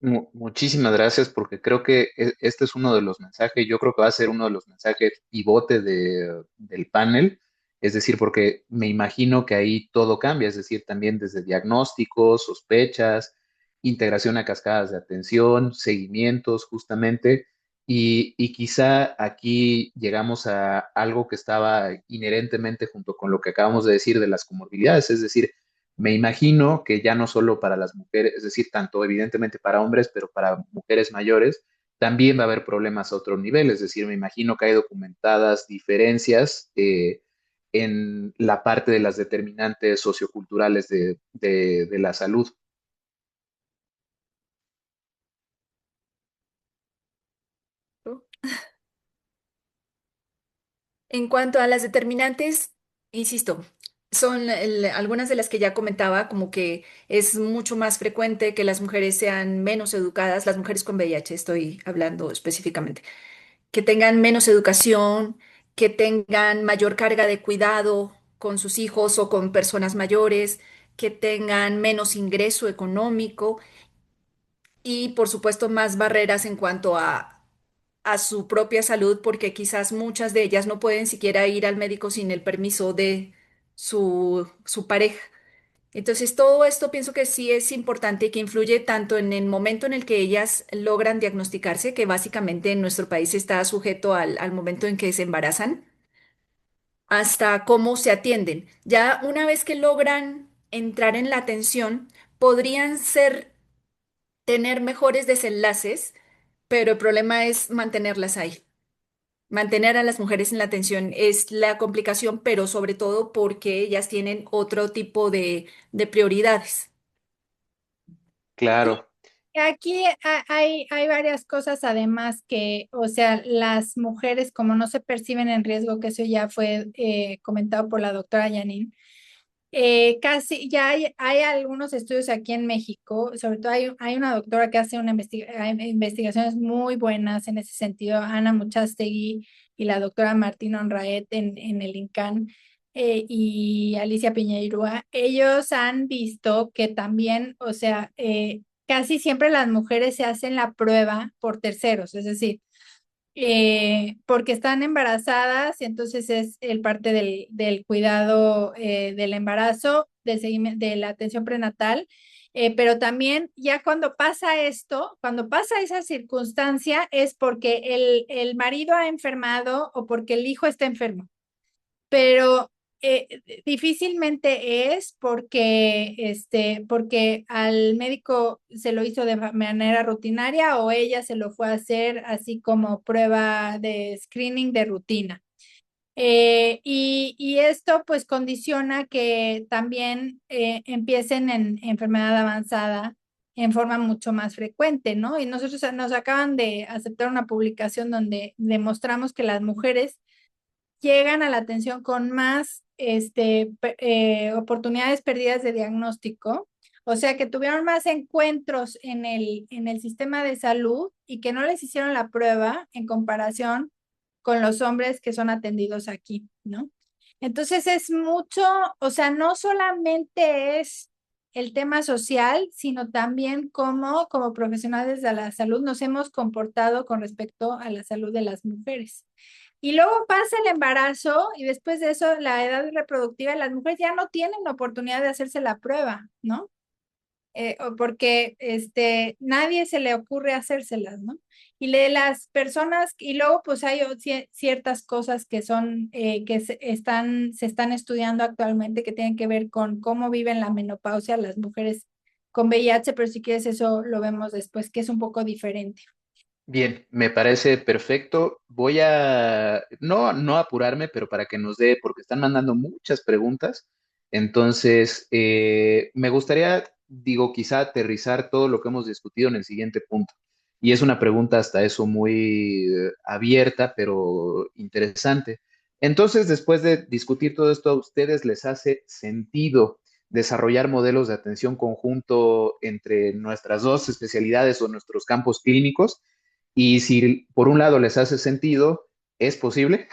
Speaker 2: Muchísimas gracias porque creo que este es uno de los mensajes, yo creo que va a ser uno de los mensajes pivote del panel, es decir, porque me imagino que ahí todo cambia, es decir, también desde diagnósticos, sospechas, integración a cascadas de atención, seguimientos justamente, y quizá aquí llegamos a algo que estaba inherentemente junto con lo que acabamos de decir de las comorbilidades, es decir, me imagino que ya no solo para las mujeres, es decir, tanto evidentemente para hombres, pero para mujeres mayores, también va a haber problemas a otro nivel. Es decir, me imagino que hay documentadas diferencias en la parte de las determinantes socioculturales de la salud.
Speaker 4: En cuanto a las determinantes, insisto, son algunas de las que ya comentaba, como que es mucho más frecuente que las mujeres sean menos educadas, las mujeres con VIH estoy hablando específicamente, que tengan menos educación, que tengan mayor carga de cuidado con sus hijos o con personas mayores, que tengan menos ingreso económico y, por supuesto, más barreras en cuanto a su propia salud, porque quizás muchas de ellas no pueden siquiera ir al médico sin el permiso de su pareja. Entonces, todo esto pienso que sí es importante y que influye tanto en el momento en el que ellas logran diagnosticarse, que básicamente en nuestro país está sujeto al momento en que se embarazan, hasta cómo se atienden. Ya una vez que logran entrar en la atención, podrían tener mejores desenlaces, pero el problema es mantenerlas ahí. Mantener a las mujeres en la atención es la complicación, pero sobre todo porque ellas tienen otro tipo de prioridades.
Speaker 3: Y
Speaker 2: Claro,
Speaker 3: aquí hay varias cosas además que, o sea, las mujeres como no se perciben en riesgo, que eso ya fue comentado por la doctora Janine, casi ya hay algunos estudios aquí en México, sobre todo hay una doctora que hace hay investigaciones muy buenas en ese sentido, Ana Muchastegui y la doctora Martina Onraet en el INCAN y Alicia Piñeirúa. Ellos han visto que también, o sea, casi siempre las mujeres se hacen la prueba por terceros, es decir, porque están embarazadas y entonces es el parte del cuidado del embarazo, del seguimiento, de la atención prenatal, pero también ya cuando pasa esto, cuando pasa esa circunstancia es porque el marido ha enfermado o porque el hijo está enfermo, pero difícilmente es porque al médico se lo hizo de manera rutinaria o ella se lo fue a hacer así como prueba de screening de rutina. Y esto pues condiciona que también empiecen en enfermedad avanzada en forma mucho más frecuente, ¿no? Y nosotros nos acaban de aceptar una publicación donde demostramos que las mujeres llegan a la atención con más oportunidades perdidas de diagnóstico, o sea, que tuvieron más encuentros en el sistema de salud y que no les hicieron la prueba en comparación con los hombres que son atendidos aquí, ¿no? Entonces es mucho, o sea, no solamente es el tema social, sino también cómo como profesionales de la salud nos hemos comportado con respecto a la salud de las mujeres. Y luego pasa el embarazo y después de eso la edad reproductiva y las mujeres ya no tienen la oportunidad de hacerse la prueba, ¿no? porque nadie se le ocurre hacérselas, ¿no? Y de las personas, y luego pues hay ciertas cosas que son, que se están estudiando actualmente que tienen que ver con cómo viven la menopausia las mujeres con VIH, pero si quieres eso lo vemos después, que es un poco diferente.
Speaker 2: Bien, me parece perfecto. Voy a no apurarme, pero para que nos dé, porque están mandando muchas preguntas. Entonces, me gustaría, digo, quizá aterrizar todo lo que hemos discutido en el siguiente punto. Y es una pregunta hasta eso muy abierta, pero interesante. Entonces, después de discutir todo esto, ¿a ustedes les hace sentido desarrollar modelos de atención conjunto entre nuestras dos especialidades o nuestros campos clínicos? Y si por un lado les hace sentido, ¿es posible?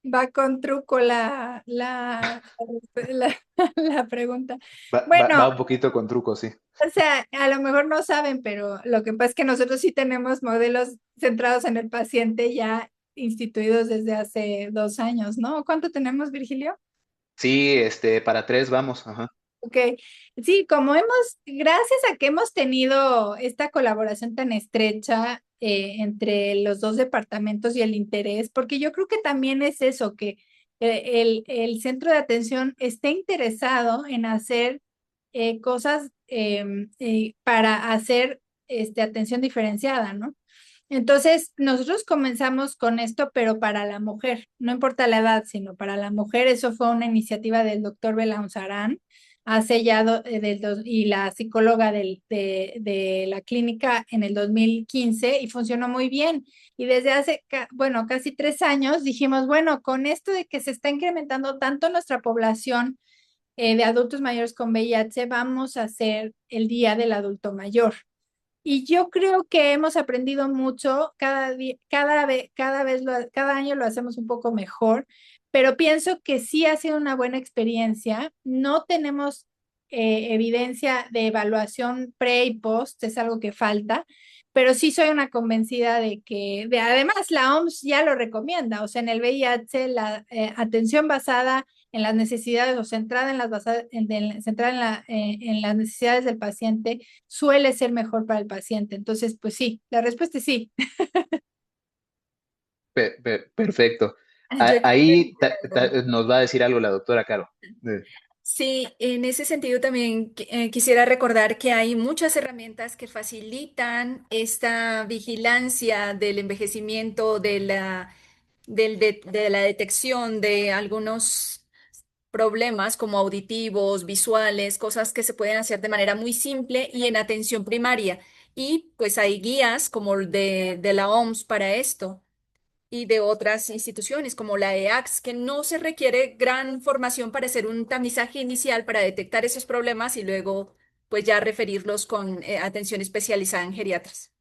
Speaker 3: Va con truco la, la pregunta.
Speaker 2: Va
Speaker 3: Bueno,
Speaker 2: un poquito con truco, sí.
Speaker 3: o sea, a lo mejor no saben, pero lo que pasa es que nosotros sí tenemos modelos centrados en el paciente ya instituidos desde hace 2 años, ¿no? ¿Cuánto tenemos, Virgilio?
Speaker 2: Sí, para tres vamos. Ajá.
Speaker 3: Ok, sí, gracias a que hemos tenido esta colaboración tan estrecha entre los dos departamentos y el interés, porque yo creo que también es eso, que el centro de atención esté interesado en hacer cosas para hacer atención diferenciada, ¿no? Entonces, nosotros comenzamos con esto, pero para la mujer, no importa la edad, sino para la mujer. Eso fue una iniciativa del doctor Belaunzarán hace ya, y la psicóloga de la clínica en el 2015 y funcionó muy bien. Y desde hace, bueno, casi 3 años dijimos, bueno, con esto de que se está incrementando tanto nuestra población de adultos mayores con VIH, vamos a hacer el Día del Adulto Mayor. Y yo creo que hemos aprendido mucho, cada año lo hacemos un poco mejor, pero pienso que sí ha sido una buena experiencia. No tenemos evidencia de evaluación pre y post, es algo que falta, pero sí soy una convencida de que, además la OMS ya lo recomienda, o sea, en el VIH la atención basada en las necesidades o centrada en centrada en las necesidades del paciente suele ser mejor para el paciente. Entonces, pues sí, la respuesta es sí.
Speaker 2: Perfecto.
Speaker 4: Yo
Speaker 2: Ahí nos va a decir algo la doctora Caro.
Speaker 4: sí, en ese sentido también quisiera recordar que hay muchas herramientas que facilitan esta vigilancia del envejecimiento, de la detección de algunos problemas como auditivos, visuales, cosas que se pueden hacer de manera muy simple y en atención primaria. Y pues hay guías como el de la OMS para esto y de otras instituciones como la EACS, que no se requiere gran formación para hacer un tamizaje inicial para detectar esos problemas y luego pues ya referirlos con atención especializada en geriatras.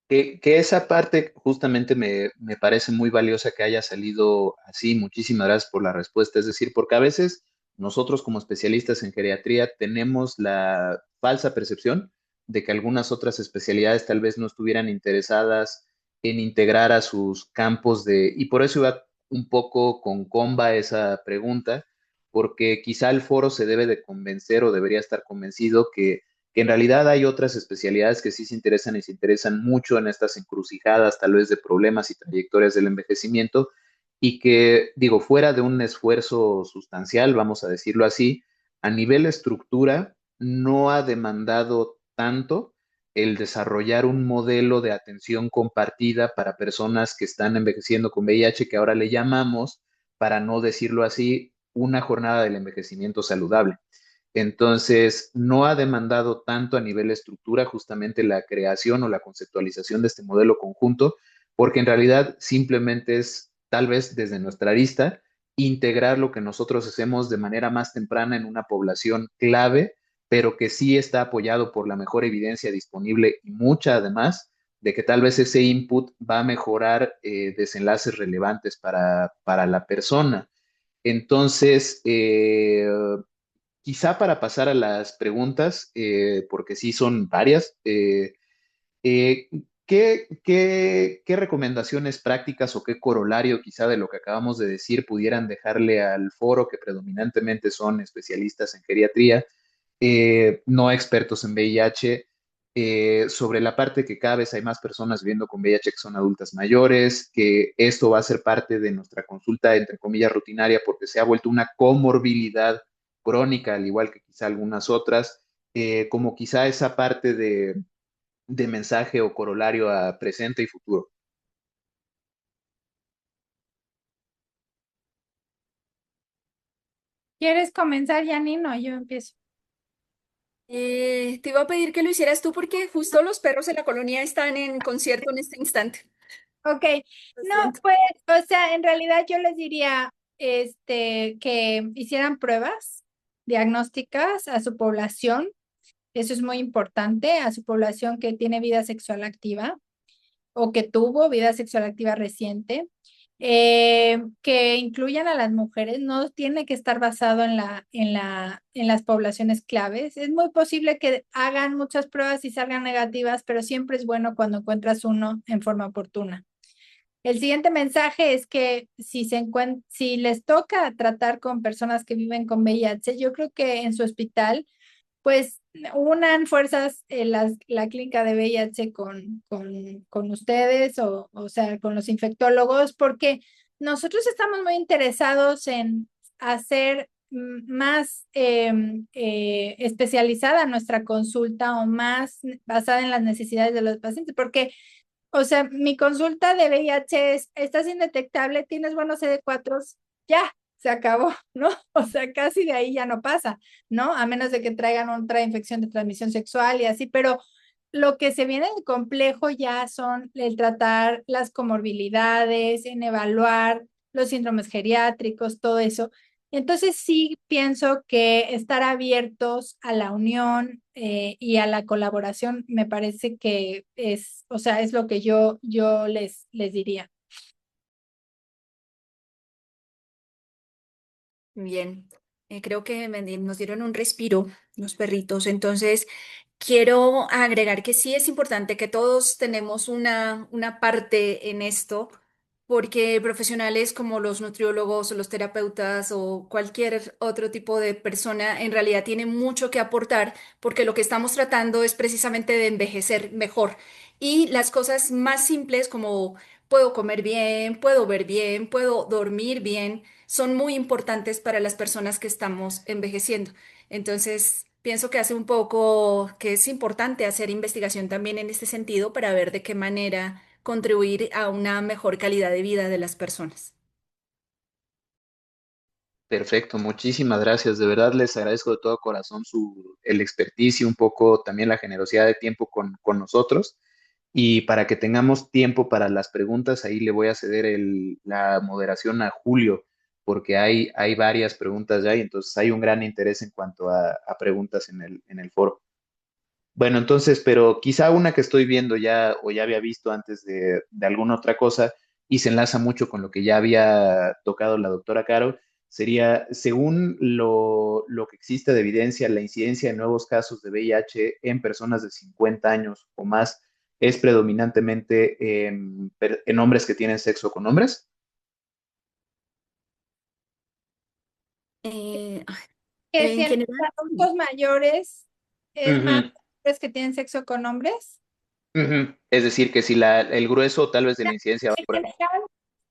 Speaker 2: Que esa parte justamente me parece muy valiosa que haya salido así. Muchísimas gracias por la respuesta. Es decir, porque a veces nosotros como especialistas en geriatría tenemos la falsa percepción de que algunas otras especialidades tal vez no estuvieran interesadas en integrar a sus campos y por eso iba un poco con comba esa pregunta, porque quizá el foro se debe de convencer o debería estar convencido que en realidad hay otras especialidades que sí se interesan y se interesan mucho en estas encrucijadas, tal vez de problemas y trayectorias del envejecimiento, y que, digo, fuera de un esfuerzo sustancial, vamos a decirlo así, a nivel estructura, no ha demandado tanto el desarrollar un modelo de atención compartida para personas que están envejeciendo con VIH, que ahora le llamamos, para no decirlo así, una jornada del envejecimiento saludable. Entonces, no ha demandado tanto a nivel estructura justamente la creación o la conceptualización de este modelo conjunto, porque en realidad simplemente es, tal vez desde nuestra vista, integrar lo que nosotros hacemos de manera más temprana en una población clave, pero que sí está apoyado por la mejor evidencia disponible y mucha además de que tal vez ese input va a mejorar desenlaces relevantes para la persona. Entonces, quizá para pasar a las preguntas, porque sí son varias, eh, ¿qué recomendaciones prácticas o qué corolario quizá de lo que acabamos de decir pudieran dejarle al foro, que predominantemente son especialistas en geriatría, no expertos en VIH, sobre la parte que cada vez hay más personas viviendo con VIH que son adultas mayores, que esto va a ser parte de nuestra consulta, entre comillas, rutinaria, porque se ha vuelto una comorbilidad crónica, al igual que quizá algunas otras, como quizá esa parte de mensaje o corolario a presente y futuro?
Speaker 3: ¿Quieres comenzar, Janine, o yo empiezo?
Speaker 4: Te iba a pedir que lo hicieras tú porque justo los perros en la colonia están en concierto en este instante.
Speaker 3: Ok,
Speaker 4: Lo
Speaker 3: no,
Speaker 4: siento.
Speaker 3: pues, o sea, en realidad yo les diría, que hicieran pruebas diagnósticas a su población. Eso es muy importante, a su población que tiene vida sexual activa o que tuvo vida sexual activa reciente, que incluyan a las mujeres, no tiene que estar basado en las poblaciones claves. Es muy posible que hagan muchas pruebas y salgan negativas, pero siempre es bueno cuando encuentras uno en forma oportuna. El siguiente mensaje es que si les toca tratar con personas que viven con VIH, yo creo que en su hospital pues unan fuerzas la clínica de VIH con ustedes o sea, con los infectólogos, porque nosotros estamos muy interesados en hacer más especializada nuestra consulta o más basada en las necesidades de los pacientes, porque, o sea, mi consulta de VIH es, estás indetectable, tienes buenos CD4, ya, se acabó, ¿no? O sea, casi de ahí ya no pasa, ¿no? A menos de que traigan otra infección de transmisión sexual y así, pero lo que se viene de complejo ya son el tratar las comorbilidades, en evaluar los síndromes geriátricos, todo eso. Entonces sí pienso que estar abiertos a la unión y a la colaboración me parece que es, o sea, es lo que yo les diría.
Speaker 4: Bien, creo que nos dieron un respiro los perritos, entonces quiero agregar que sí es importante que todos tenemos una parte en esto, porque profesionales como los nutriólogos o los terapeutas o cualquier otro tipo de persona en realidad tienen mucho que aportar, porque lo que estamos tratando es precisamente de envejecer mejor. Y las cosas más simples como puedo comer bien, puedo ver bien, puedo dormir bien son muy importantes para las personas que estamos envejeciendo. Entonces, pienso que hace un poco que es importante hacer investigación también en este sentido para ver de qué manera contribuir a una mejor calidad de vida de las personas.
Speaker 2: Perfecto, muchísimas gracias. De verdad les agradezco de todo corazón el expertise y un poco también la generosidad de tiempo con nosotros. Y para que tengamos tiempo para las preguntas, ahí le voy a ceder la moderación a Julio, porque hay varias preguntas ya y entonces hay un gran interés en cuanto a preguntas en el foro. Bueno, entonces, pero quizá una que estoy viendo ya o ya había visto antes de alguna otra cosa y se enlaza mucho con lo que ya había tocado la doctora Caro, sería, según lo que existe de evidencia, la incidencia de nuevos casos de VIH en personas de 50 años o más es predominantemente en hombres que tienen sexo con hombres.
Speaker 4: Ay,
Speaker 3: Que si
Speaker 4: en
Speaker 3: en
Speaker 4: general,
Speaker 3: los adultos mayores es más
Speaker 2: Ujú,
Speaker 3: hombres que tienen sexo con hombres.
Speaker 2: ujú. Es decir, que si el grueso tal vez de la incidencia va
Speaker 3: En
Speaker 2: por ahí.
Speaker 3: general,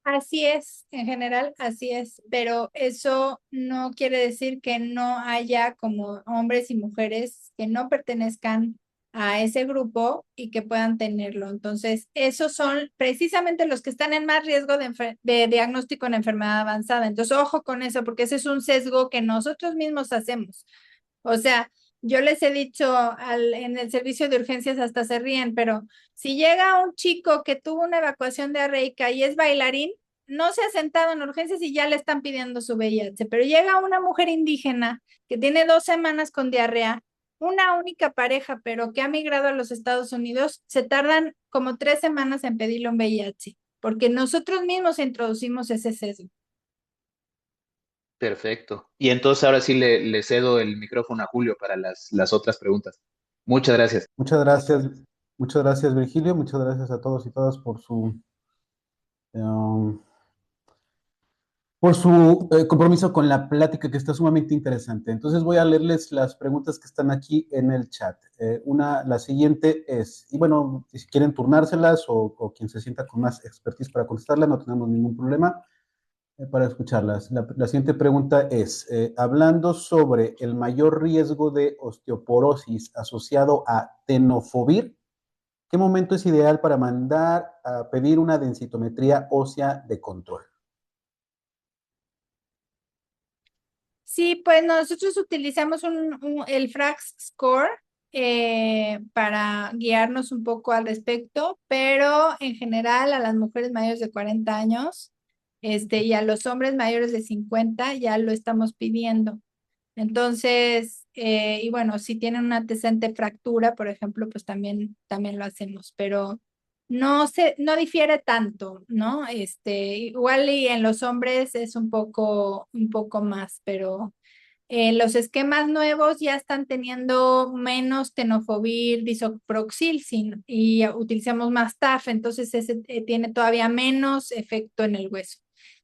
Speaker 3: así es, en general, así es, pero eso no quiere decir que no haya como hombres y mujeres que no pertenezcan a ese grupo y que puedan tenerlo. Entonces, esos son precisamente los que están en más riesgo de diagnóstico en enfermedad avanzada. Entonces, ojo con eso, porque ese es un sesgo que nosotros mismos hacemos. O sea, yo les he dicho en el servicio de urgencias hasta se ríen, pero si llega un chico que tuvo una evacuación diarreica y es bailarín, no se ha sentado en urgencias y ya le están pidiendo su VIH, pero llega una mujer indígena que tiene 2 semanas con diarrea, una única pareja, pero que ha migrado a los Estados Unidos, se tardan como 3 semanas en pedirle un VIH, porque nosotros mismos introducimos ese sesgo.
Speaker 2: Perfecto. Y entonces ahora sí le cedo el micrófono a Julio para las otras preguntas. Muchas gracias.
Speaker 1: Muchas gracias. Muchas gracias, Virgilio. Muchas gracias a todos y todas um, por su compromiso con la plática que está sumamente interesante. Entonces voy a leerles las preguntas que están aquí en el chat. La siguiente es, y bueno, si quieren turnárselas o quien se sienta con más expertise para contestarla, no tenemos ningún problema para escucharlas. La siguiente pregunta es, hablando sobre el mayor riesgo de osteoporosis asociado a tenofovir, ¿qué momento es ideal para mandar a pedir una densitometría ósea de control?
Speaker 3: Sí, pues nosotros utilizamos el FRAX Score para guiarnos un poco al respecto, pero en general a las mujeres mayores de 40 años y a los hombres mayores de 50 ya lo estamos pidiendo. Entonces, y bueno, si tienen una antecedente fractura, por ejemplo, pues también lo hacemos, pero no difiere tanto, ¿no? Igual y en los hombres es un poco más, pero los esquemas nuevos ya están teniendo menos tenofovir, disoproxil y utilizamos más TAF, entonces ese tiene todavía menos efecto en el hueso.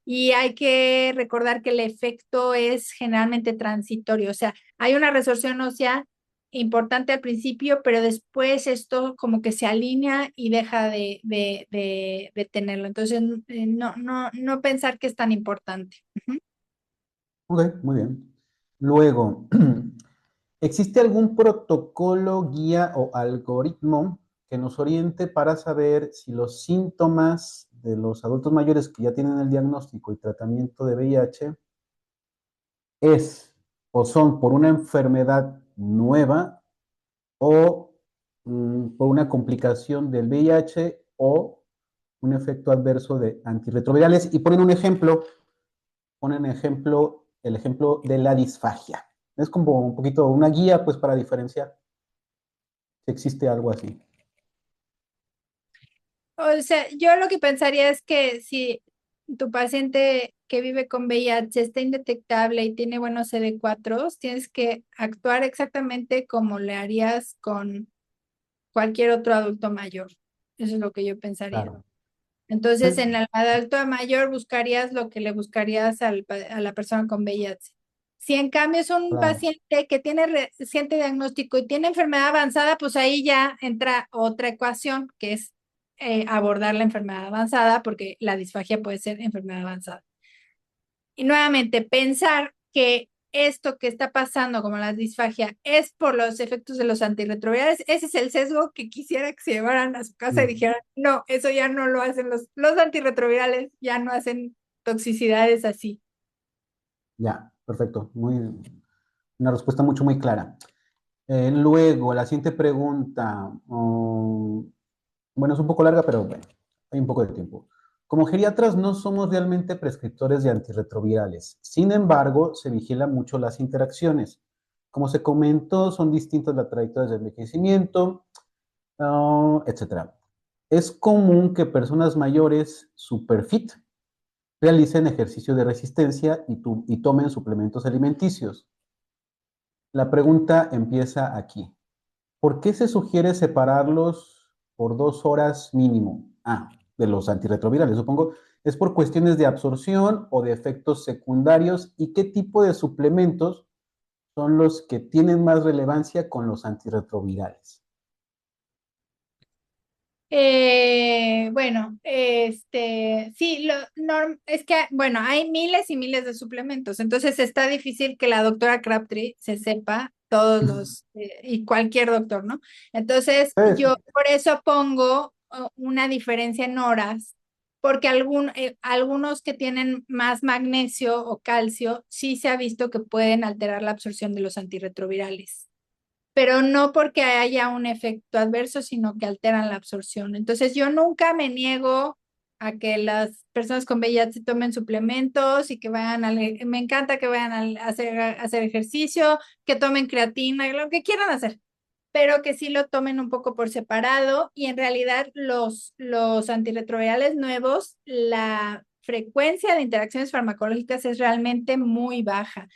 Speaker 3: Y hay que recordar que el efecto es generalmente transitorio, o sea, hay una resorción ósea importante al principio, pero después esto como que se alinea y deja de tenerlo. Entonces, no pensar que es tan importante. Ujú.
Speaker 1: Ok, muy bien. Luego, ¿existe algún protocolo, guía o algoritmo que nos oriente para saber si los síntomas de los adultos mayores que ya tienen el diagnóstico y tratamiento de VIH es o son por una enfermedad nueva o por una complicación del VIH o un efecto adverso de antirretrovirales? Y ponen el ejemplo de la disfagia. Es como un poquito una guía, pues, para diferenciar si existe algo así.
Speaker 3: O sea, yo lo que pensaría es que si tu paciente que vive con VIH está indetectable y tiene buenos CD4, tienes que actuar exactamente como le harías con cualquier otro adulto mayor. Eso es lo que yo pensaría.
Speaker 1: Claro.
Speaker 3: Entonces,
Speaker 1: Sí,
Speaker 3: en el adulto mayor buscarías lo que le buscarías a la persona con VIH. Si en cambio es un
Speaker 1: claro,
Speaker 3: paciente que tiene reciente diagnóstico y tiene enfermedad avanzada, pues ahí ya entra otra ecuación, que es abordar la enfermedad avanzada, porque la disfagia puede ser enfermedad avanzada. Y nuevamente, pensar que esto que está pasando como la disfagia es por los efectos de los antirretrovirales, ese es el sesgo que quisiera que se llevaran a su casa y dijeran, no, eso ya no lo hacen los antirretrovirales, ya no hacen toxicidades así.
Speaker 1: ya, perfecto. Una respuesta muy clara. Luego, la siguiente pregunta. Bueno, es un poco larga, pero bueno, hay un poco de tiempo. Como geriatras no somos realmente prescriptores de antirretrovirales. Sin embargo, se vigilan mucho las interacciones. Como se comentó, son distintas las trayectorias de envejecimiento, etcétera. Es común que personas mayores super fit realicen ejercicio de resistencia y tomen suplementos alimenticios. La pregunta empieza aquí. ¿Por qué se sugiere separarlos por 2 horas mínimo? De los antirretrovirales, supongo. ¿Es por cuestiones de absorción o de efectos secundarios? ¿Y qué tipo de suplementos son los que tienen más relevancia con los antirretrovirales?
Speaker 3: Bueno, sí, es que, bueno, hay miles y miles de suplementos, entonces está difícil que la doctora Crabtree se sepa todos y cualquier doctor, ¿no? Entonces,
Speaker 1: Sí,
Speaker 3: yo por eso pongo una diferencia en horas, porque algunos que tienen más magnesio o calcio, sí se ha visto que pueden alterar la absorción de los antirretrovirales, pero no porque haya un efecto adverso, sino que alteran la absorción. Entonces, yo nunca me niego a que las personas con VIH tomen suplementos y que me encanta que vayan a hacer ejercicio, que tomen creatina, lo que quieran hacer, pero que sí lo tomen un poco por separado y en realidad los antirretrovirales nuevos, la frecuencia de interacciones farmacológicas es realmente muy baja.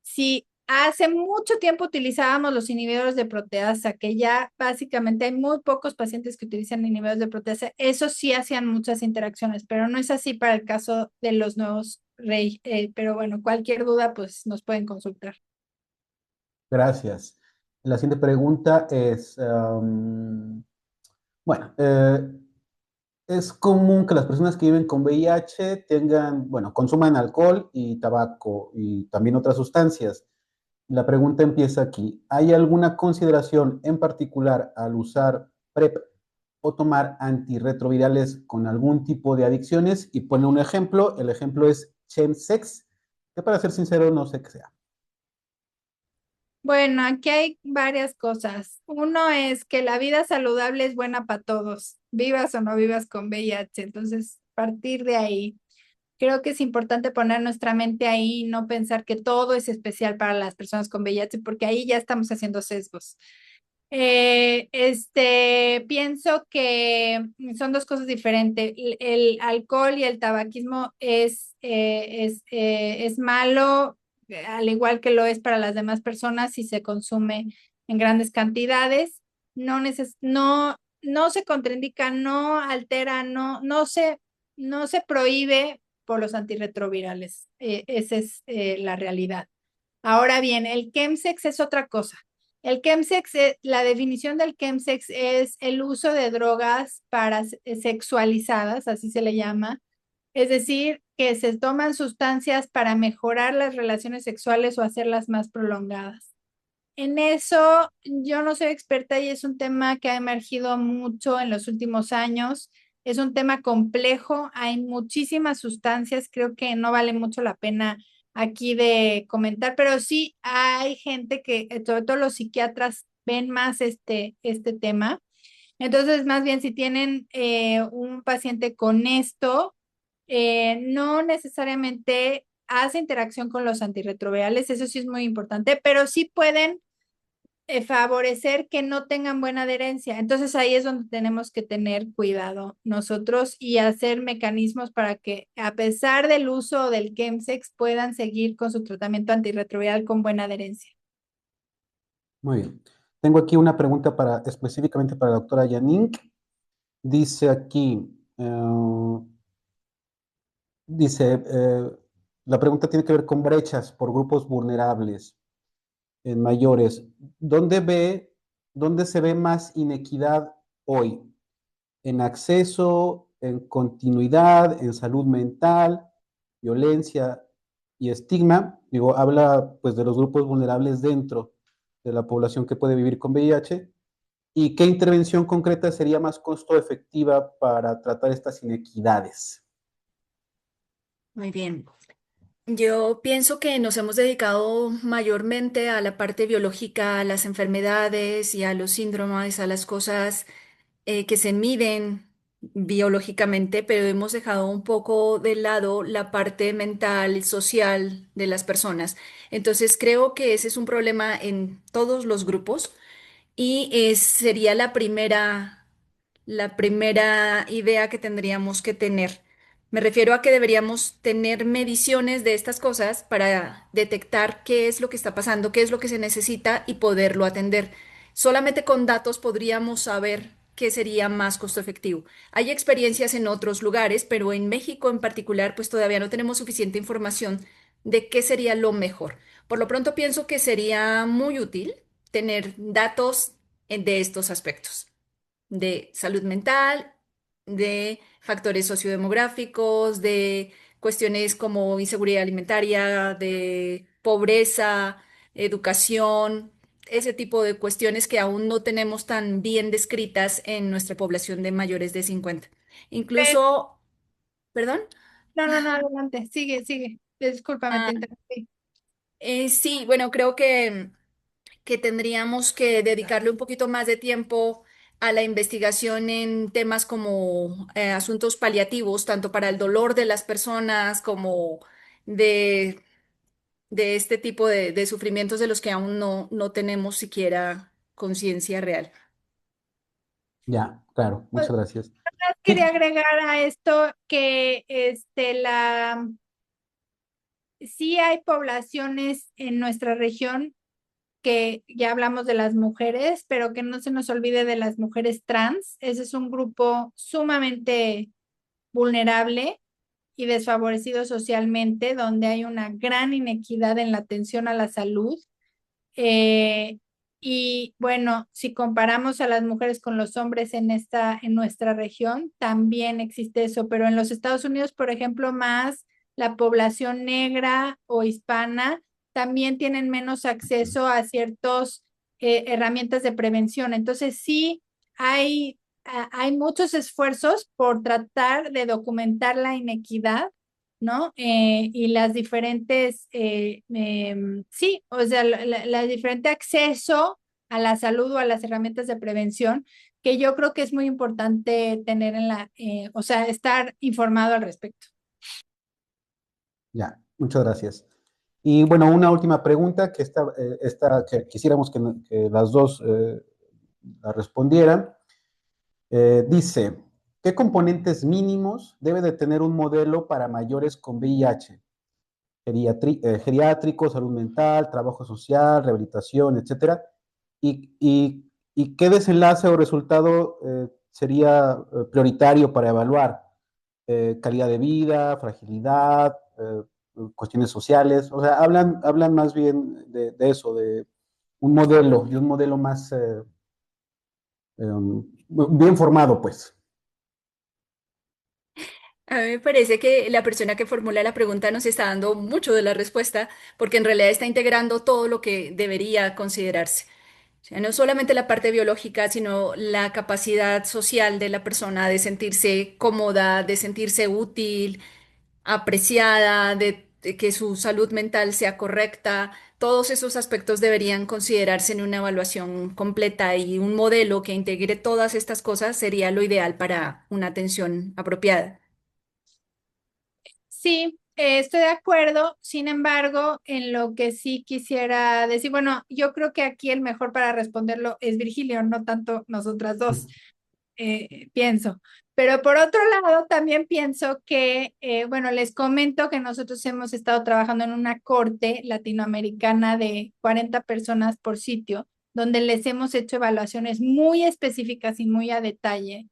Speaker 3: Si hace mucho tiempo utilizábamos los inhibidores de proteasa, que ya básicamente hay muy pocos pacientes que utilizan inhibidores de proteasa. Eso sí hacían muchas interacciones, pero no es así para el caso de los nuevos rey. Pero bueno, cualquier duda, pues nos pueden consultar.
Speaker 1: Gracias. La siguiente pregunta es, bueno, es común que las personas que viven con VIH tengan, bueno, consuman alcohol y tabaco y también otras sustancias. La pregunta empieza aquí. ¿Hay alguna consideración en particular al usar PrEP o tomar antirretrovirales con algún tipo de adicciones? Y pone un ejemplo. El ejemplo es chemsex, que para ser sincero no sé qué sea.
Speaker 3: Bueno, aquí hay varias cosas. Uno es que la vida saludable es buena para todos, vivas o no vivas con VIH. Entonces, partir de ahí. Creo que es importante poner nuestra mente ahí y no pensar que todo es especial para las personas con VIH, porque ahí ya estamos haciendo sesgos. Pienso que son dos cosas diferentes. El alcohol y el tabaquismo es malo, al igual que lo es para las demás personas si se consume en grandes cantidades. No se contraindica, no altera, no se prohíbe por los antirretrovirales. Esa es la realidad. Ahora bien, el chemsex es otra cosa. El chemsex, la definición del chemsex es el uso de drogas para sexualizadas, así se le llama. Es decir, que se toman sustancias para mejorar las relaciones sexuales o hacerlas más prolongadas. En eso yo no soy experta y es un tema que ha emergido mucho en los últimos años. Es un tema complejo, hay muchísimas sustancias, creo que no vale mucho la pena aquí de comentar, pero sí hay gente que, sobre todo los psiquiatras, ven más este tema. Entonces, más bien, si tienen un paciente con esto, no necesariamente hace interacción con los antirretrovirales, eso sí es muy importante, pero sí pueden favorecer que no tengan buena adherencia. Entonces ahí es donde tenemos que tener cuidado nosotros y hacer mecanismos para que a pesar del uso del chemsex puedan seguir con su tratamiento antirretroviral con buena adherencia.
Speaker 1: Muy bien. Tengo aquí una pregunta específicamente para la doctora Yanink. Dice aquí, la pregunta tiene que ver con brechas por grupos vulnerables en mayores. ¿Dónde dónde se ve más inequidad hoy? ¿En acceso, en continuidad, en salud mental, violencia y estigma? Digo, habla pues de los grupos vulnerables dentro de la población que puede vivir con VIH. ¿Y qué intervención concreta sería más costo efectiva para tratar estas inequidades?
Speaker 4: Muy bien. Yo pienso que nos hemos dedicado mayormente a la parte biológica, a las enfermedades y a los síndromes, a las cosas que se miden biológicamente, pero hemos dejado un poco de lado la parte mental, social de las personas. Entonces creo que ese es un problema en todos los grupos y sería la primera idea que tendríamos que tener. Me refiero a que deberíamos tener mediciones de estas cosas para detectar qué es lo que está pasando, qué es lo que se necesita y poderlo atender. Solamente con datos podríamos saber qué sería más costo efectivo. Hay experiencias en otros lugares, pero en México en particular, pues todavía no tenemos suficiente información de qué sería lo mejor. Por lo pronto pienso que sería muy útil tener datos de estos aspectos de salud mental, de factores sociodemográficos, de cuestiones como inseguridad alimentaria, de pobreza, educación, ese tipo de cuestiones que aún no tenemos tan bien descritas en nuestra población de mayores de 50.
Speaker 3: Pero,
Speaker 4: Incluso, perdón.
Speaker 3: no, adelante, sigue. Discúlpame, te
Speaker 4: Ah,
Speaker 3: interrumpí.
Speaker 4: sí, bueno, creo que tendríamos que dedicarle un poquito más de tiempo a la investigación en temas como asuntos paliativos, tanto para el dolor de las personas como de, de este tipo de sufrimientos de los que aún no tenemos siquiera conciencia real.
Speaker 1: Ya, claro,
Speaker 3: Pues,
Speaker 1: muchas gracias.
Speaker 3: quería
Speaker 1: Sí,
Speaker 3: agregar a esto que sí hay poblaciones en nuestra región que ya hablamos de las mujeres, pero que no se nos olvide de las mujeres trans. Ese es un grupo sumamente vulnerable y desfavorecido socialmente, donde hay una gran inequidad en la atención a la salud. Eh, y bueno, si comparamos a las mujeres con los hombres en nuestra región, también existe eso, pero en los Estados Unidos, por ejemplo, más la población negra o hispana también tienen menos acceso a ciertas herramientas de prevención. Entonces, sí hay muchos esfuerzos por tratar de documentar la inequidad, ¿no? Y las diferentes, sí, o sea, la diferente acceso a la salud o a las herramientas de prevención, que yo creo que es muy importante tener o sea, estar informado al respecto.
Speaker 1: Ya, muchas gracias. Y bueno, una última pregunta que quisiéramos que las dos la respondieran. Dice, ¿qué componentes mínimos debe de tener un modelo para mayores con VIH? Geriátrico, salud mental, trabajo social, rehabilitación, etcétera. ¿Y qué desenlace o resultado sería prioritario para evaluar? Calidad de vida, fragilidad, cuestiones sociales. O sea, hablan más bien de eso, de un modelo más bien formado, pues.
Speaker 4: A mí me parece que la persona que formula la pregunta nos está dando mucho de la respuesta, porque en realidad está integrando todo lo que debería considerarse. O sea, no solamente la parte biológica, sino la capacidad social de la persona de sentirse cómoda, de sentirse útil, apreciada, de que su salud mental sea correcta. Todos esos aspectos deberían considerarse en una evaluación completa, y un modelo que integre todas estas cosas sería lo ideal para una atención apropiada.
Speaker 3: Sí, estoy de acuerdo. Sin embargo, en lo que sí quisiera decir, bueno, yo creo que aquí el mejor para responderlo es Virgilio, no tanto nosotras dos. Pienso. Pero por otro lado, también pienso que, bueno, les comento que nosotros hemos estado trabajando en una corte latinoamericana de 40 personas por sitio, donde les hemos hecho evaluaciones muy específicas y muy a detalle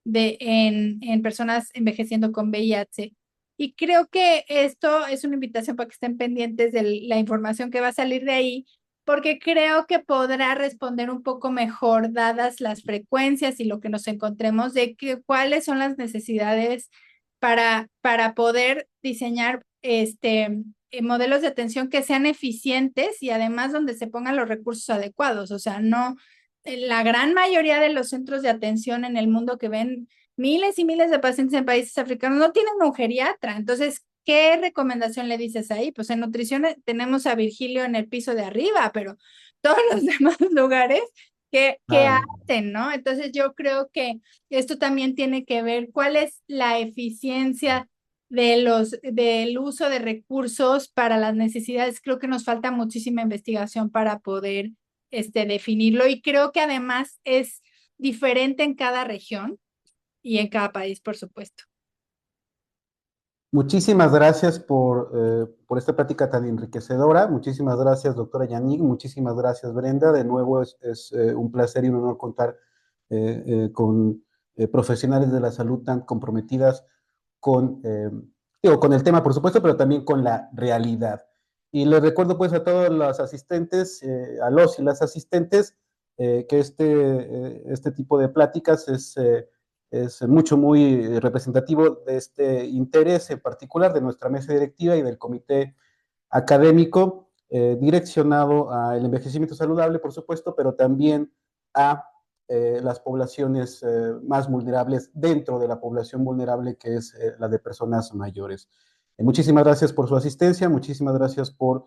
Speaker 3: en personas envejeciendo con VIH. Y creo que esto es una invitación para que estén pendientes de la información que va a salir de ahí, porque creo que podrá responder un poco mejor, dadas las frecuencias y lo que nos encontremos, de cuáles son las necesidades para poder diseñar modelos de atención que sean eficientes y además donde se pongan los recursos adecuados. O sea, no, la gran mayoría de los centros de atención en el mundo que ven miles y miles de pacientes en países africanos no tienen un geriatra. Entonces, ¿qué recomendación le dices ahí? Pues en nutrición tenemos a Virgilio en el piso de arriba, pero todos los demás lugares, ¿qué
Speaker 1: Claro.
Speaker 3: hacen, no? Entonces, yo creo que esto también tiene que ver cuál es la eficiencia del uso de recursos para las necesidades. Creo que nos falta muchísima investigación para poder definirlo, y creo que además es diferente en cada región y en cada país, por supuesto.
Speaker 1: Muchísimas gracias por esta plática tan enriquecedora. Muchísimas gracias, doctora Yannick. Muchísimas gracias, Brenda. De nuevo, es un placer y un honor contar con profesionales de la salud tan comprometidas con, con el tema, por supuesto, pero también con la realidad. Y les recuerdo pues a todos los asistentes, a los y las asistentes, que este tipo de pláticas es muy representativo de este interés en particular de nuestra mesa directiva y del comité académico, direccionado al envejecimiento saludable, por supuesto, pero también a las poblaciones más vulnerables dentro de la población vulnerable, que es la de personas mayores. Muchísimas gracias por su asistencia, muchísimas gracias por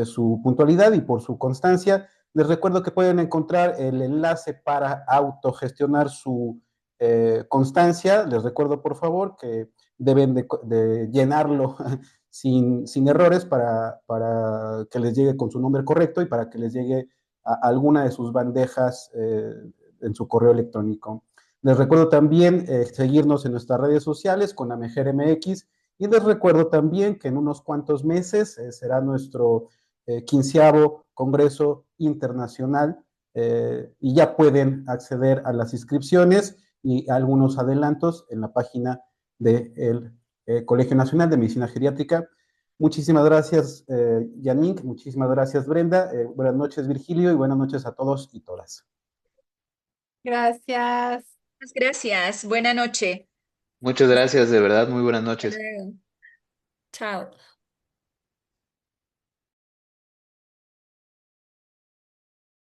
Speaker 1: su puntualidad y por su constancia. Les recuerdo que pueden encontrar el enlace para autogestionar su constancia. Les recuerdo, por favor, que deben de llenarlo sin errores para que les llegue con su nombre correcto y para que les llegue a alguna de sus bandejas en su correo electrónico. Les recuerdo también seguirnos en nuestras redes sociales con AMEGER MX Y les recuerdo también que en unos cuantos meses será nuestro 15º Congreso Internacional y ya pueden acceder a las inscripciones y algunos adelantos en la página del Colegio Nacional de Medicina Geriátrica. Muchísimas gracias, Yannick. Muchísimas gracias, Brenda. Buenas noches, Virgilio, y buenas noches a todos y todas.
Speaker 3: Gracias.
Speaker 4: Gracias. Buena noche.
Speaker 2: Muchas gracias, de verdad, muy buenas
Speaker 4: Hasta
Speaker 2: noches.
Speaker 4: luego. Chao.